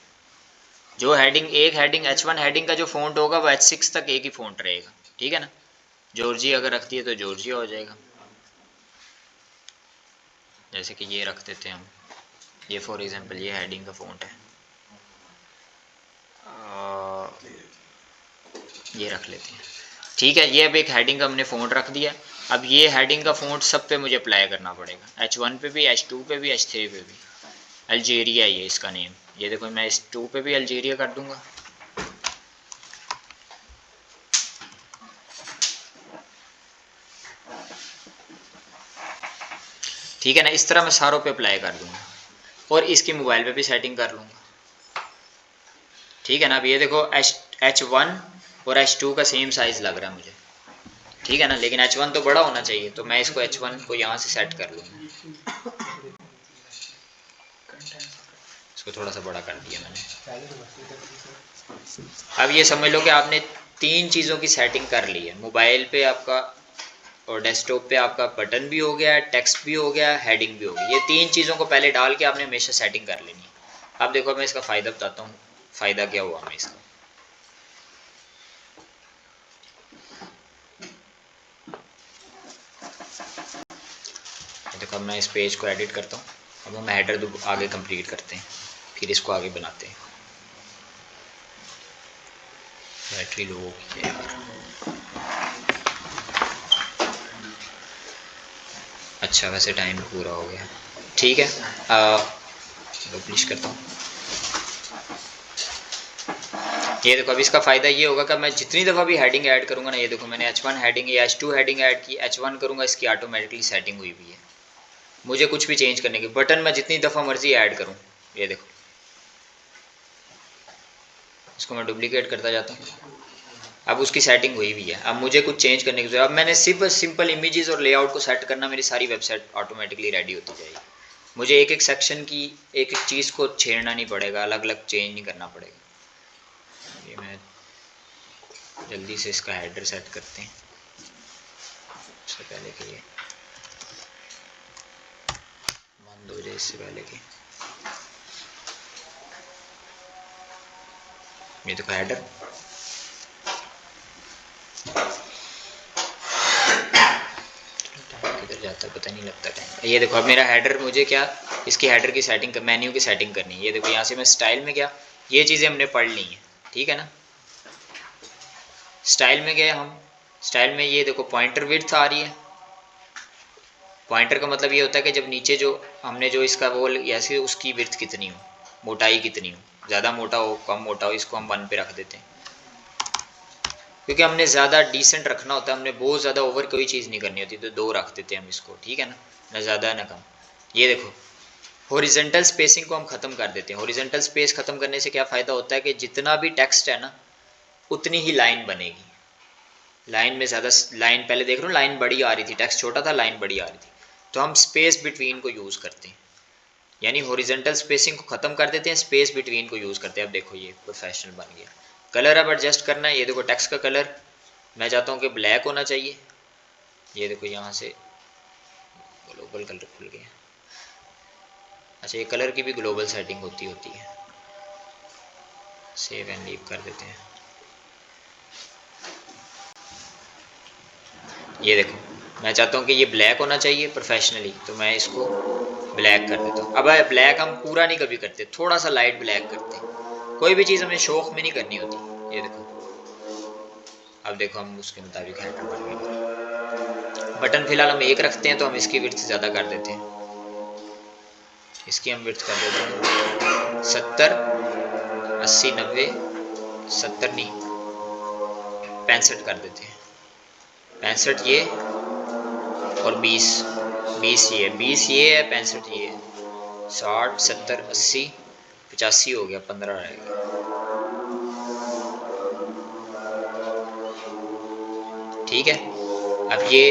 जो हेडिंग एक हेडिंग H1 हेडिंग का जो फ़ॉन्ट होगा वो H6 तक एक ही फ़ॉन्ट रहेगा, ठीक है ना। जॉर्जिया अगर रखती है तो जॉर्जिया हो जाएगा, जैसे कि ये रख देते हैं हम, ये फॉर एग्जांपल ये हेडिंग का फ़ॉन्ट है, ये रख लेते हैं, ठीक है। ये अब एक हेडिंग का हमने फ़ॉन्ट रख दिया। अब ये हेडिंग का फ़ॉन्ट सब पे मुझे अप्लाई करना पड़ेगा, H1 पे भी, H2 पे भी, H3 पे भी। अल्जीरिया ये इसका नेम, ये देखो मैं H2 पे भी अल्जीरिया कर दूंगा, ठीक है ना। इस तरह मैं सारों पे अप्लाई कर दूंगा और इसकी मोबाइल पे भी सेटिंग कर लूँगा, ठीक है ना। अब ये देखो H1 और H2 का सेम साइज़ लग रहा है मुझे, ठीक है ना, लेकिन H1 तो बड़ा होना चाहिए, तो मैं इसको H1 को यहाँ से सेट कर लूँगा, इसको थोड़ा सा बड़ा कर दिया मैंने। अब ये समझ लो कि आपने 3 चीज़ों की सेटिंग कर ली है। मोबाइल पे आपका और डेस्कटॉप पे आपका बटन भी हो गया, टेक्स्ट भी हो गया, हेडिंग भी हो गई। ये 3 चीज़ों को पहले डाल के आपने हमेशा सेटिंग कर लेनी है। अब देखो मैं इसका फ़ायदा बताता हूँ, फ़ायदा क्या हुआ हमें इसका। देखो अब मैं इस पेज को एडिट करता हूँ। अब हम हेडर आगे कंप्लीट करते हैं, फिर इसको आगे बनाते हैं। बैटरी लो की है यार। अच्छा वैसे टाइम पूरा हो गया, ठीक है। पब्लिश करता हूँ। ये देखो अब इसका फ़ायदा ये होगा कि मैं जितनी दफ़ा भी हेडिंग ऐड करूँगा ना, ये देखो मैंने H1 हेडिंग या H2 हेडिंग ऐड की, H1 करूँगा, इसकी ऑटोमेटिकली सेटिंग हुई हुई है। मुझे कुछ भी चेंज करने की, बटन मैं जितनी दफ़ा मर्जी ऐड करूँ, ये देखो इसको मैं डुप्लीकेट करता जाता हूँ। अब उसकी सेटिंग हुई हुई है। अब मुझे कुछ चेंज करने की जरूरत, अब मैंने सिर्फ सिंपल इमेजेस और लेआउट को सेट करना, मेरी सारी वेबसाइट ऑटोमेटिकली रेडी होती जाएगी। मुझे एक एक सेक्शन की एक एक चीज़ को छेड़ना नहीं पड़ेगा, अलग अलग चेंज नहीं करना पड़ेगा। ये मैं जल्दी से इसका हेडर सेट करते हैं। उससे पहले कि ये बंद हो जाए, इससे पहले कि ये देखो हेडर, किधर जाता है पता नहीं लगता टाइम। ये देखो अब मेरा हेडर, मुझे क्या इसकी हेडर की सेटिंग, मेन्यू की सेटिंग करनी है। ये देखो यहाँ से मैं स्टाइल में गया, ये चीज़ें हमने पढ़ ली हैं, ठीक है ना। स्टाइल में गए हम, स्टाइल में ये देखो पॉइंटर विड्थ आ रही है। पॉइंटर का मतलब ये होता है कि जब नीचे जो हमने जो इसका वो ऐसे उसकी विड्थ कितनी हो, मोटाई कितनी हो, ज़्यादा मोटा हो कम मोटा हो, इसको हम 1 पे रख देते हैं क्योंकि हमने ज़्यादा डिसेंट रखना होता है। हमने बहुत ज़्यादा ओवर कोई चीज़ नहीं करनी होती, तो 2 रख देते हैं हम इसको, ठीक है ना, ना ज़्यादा ना कम। ये देखो हॉरिजॉन्टल स्पेसिंग को हम ख़त्म कर देते हैं। हॉरिजॉन्टल स्पेस ख़त्म करने से क्या फ़ायदा होता है कि जितना भी टेक्स्ट है ना उतनी ही लाइन बनेगी। लाइन में ज़्यादा लाइन, पहले देख रहा हूँ लाइन बड़ी आ रही थी, टेक्स्ट छोटा था, लाइन बड़ी आ रही थी, तो हम स्पेस बिटवीन को यूज़ करते हैं, यानी हॉरिजॉन्टल स्पेसिंग को ख़त्म कर देते हैं, स्पेस बिटवीन को यूज़ करते हैं। अब देखो ये प्रोफेशनल बन गया। कलर अब एडजस्ट करना है। ये देखो टेक्स्ट का कलर मैं चाहता हूँ कि ब्लैक होना चाहिए। ये देखो यहाँ से ग्लोबल कलर खुल गया। अच्छा ये कलर की भी ग्लोबल सेटिंग होती है। सेव एंड लीव कर देते हैं। ये देखो मैं चाहता हूँ कि ये ब्लैक होना चाहिए प्रोफेशनली, तो मैं इसको ब्लैक कर देता हूँ। अब ब्लैक हम पूरा नहीं कभी करते, थोड़ा सा लाइट ब्लैक करते हैं। कोई भी चीज़ हमें शौक में नहीं करनी होती। ये देखो अब देखो हम उसके मुताबिक हेडर बन गए। बटन फिलहाल हम 1 रखते हैं, तो हम इसकी विड्थ ज़्यादा कर देते हैं। इसकी हम विड्थ कर देते हैं 70, 80, 90, 70 नहीं 65 कर देते हैं। 65 ये और 20, 20 ये, 20 ये है, 65 ये है, 60, 70, 80, 85 हो गया, 15 रहेगा। ठीक है। अब ये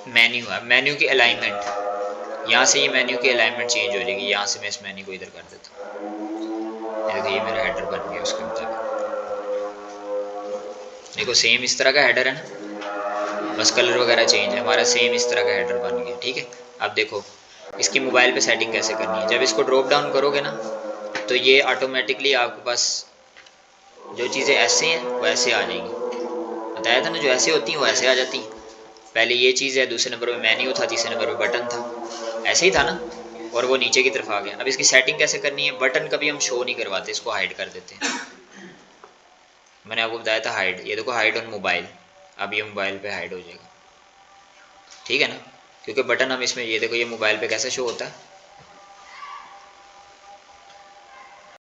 मेन्यू है, मेन्यू की अलाइनमेंट, यहाँ से ये मेन्यू की अलाइनमेंट चेंज हो जाएगी। यहाँ से मैं इस मेन्यू को इधर कर देता हूँ। देखो ये मेरा हेडर बन गया उसके मुताबिक। देखो सेम इस तरह का हेडर है ना, बस कलर वगैरह चेंज है, हमारा सेम इस तरह का हेडर बन गया। ठीक है। अब देखो इसकी मोबाइल पे सेटिंग कैसे करनी है। जब इसको ड्रॉप डाउन करोगे ना, तो ये ऑटोमेटिकली आपके पास जो चीज़ें ऐसे हैं वो ऐसे आ जाएंगी। बताया था ना, जो ऐसे होती हैं वो ऐसे आ जाती हैं। पहले ये चीज़ है, दूसरे नंबर पे मेन्यू था, तीसरे नंबर पे बटन था, ऐसे ही था ना, और वो नीचे की तरफ आ गया। अब इसकी सेटिंग कैसे करनी है, बटन कभी हम शो नहीं करवाते, इसको हाइड कर देते हैं। मैंने आपको बताया था हाइड, ये देखो हाइड ऑन मोबाइल, अब ये मोबाइल पे हाइड हो जाएगा। ठीक है ना, क्योंकि बटन हम इसमें, ये देखो ये मोबाइल पे कैसे शो होता है,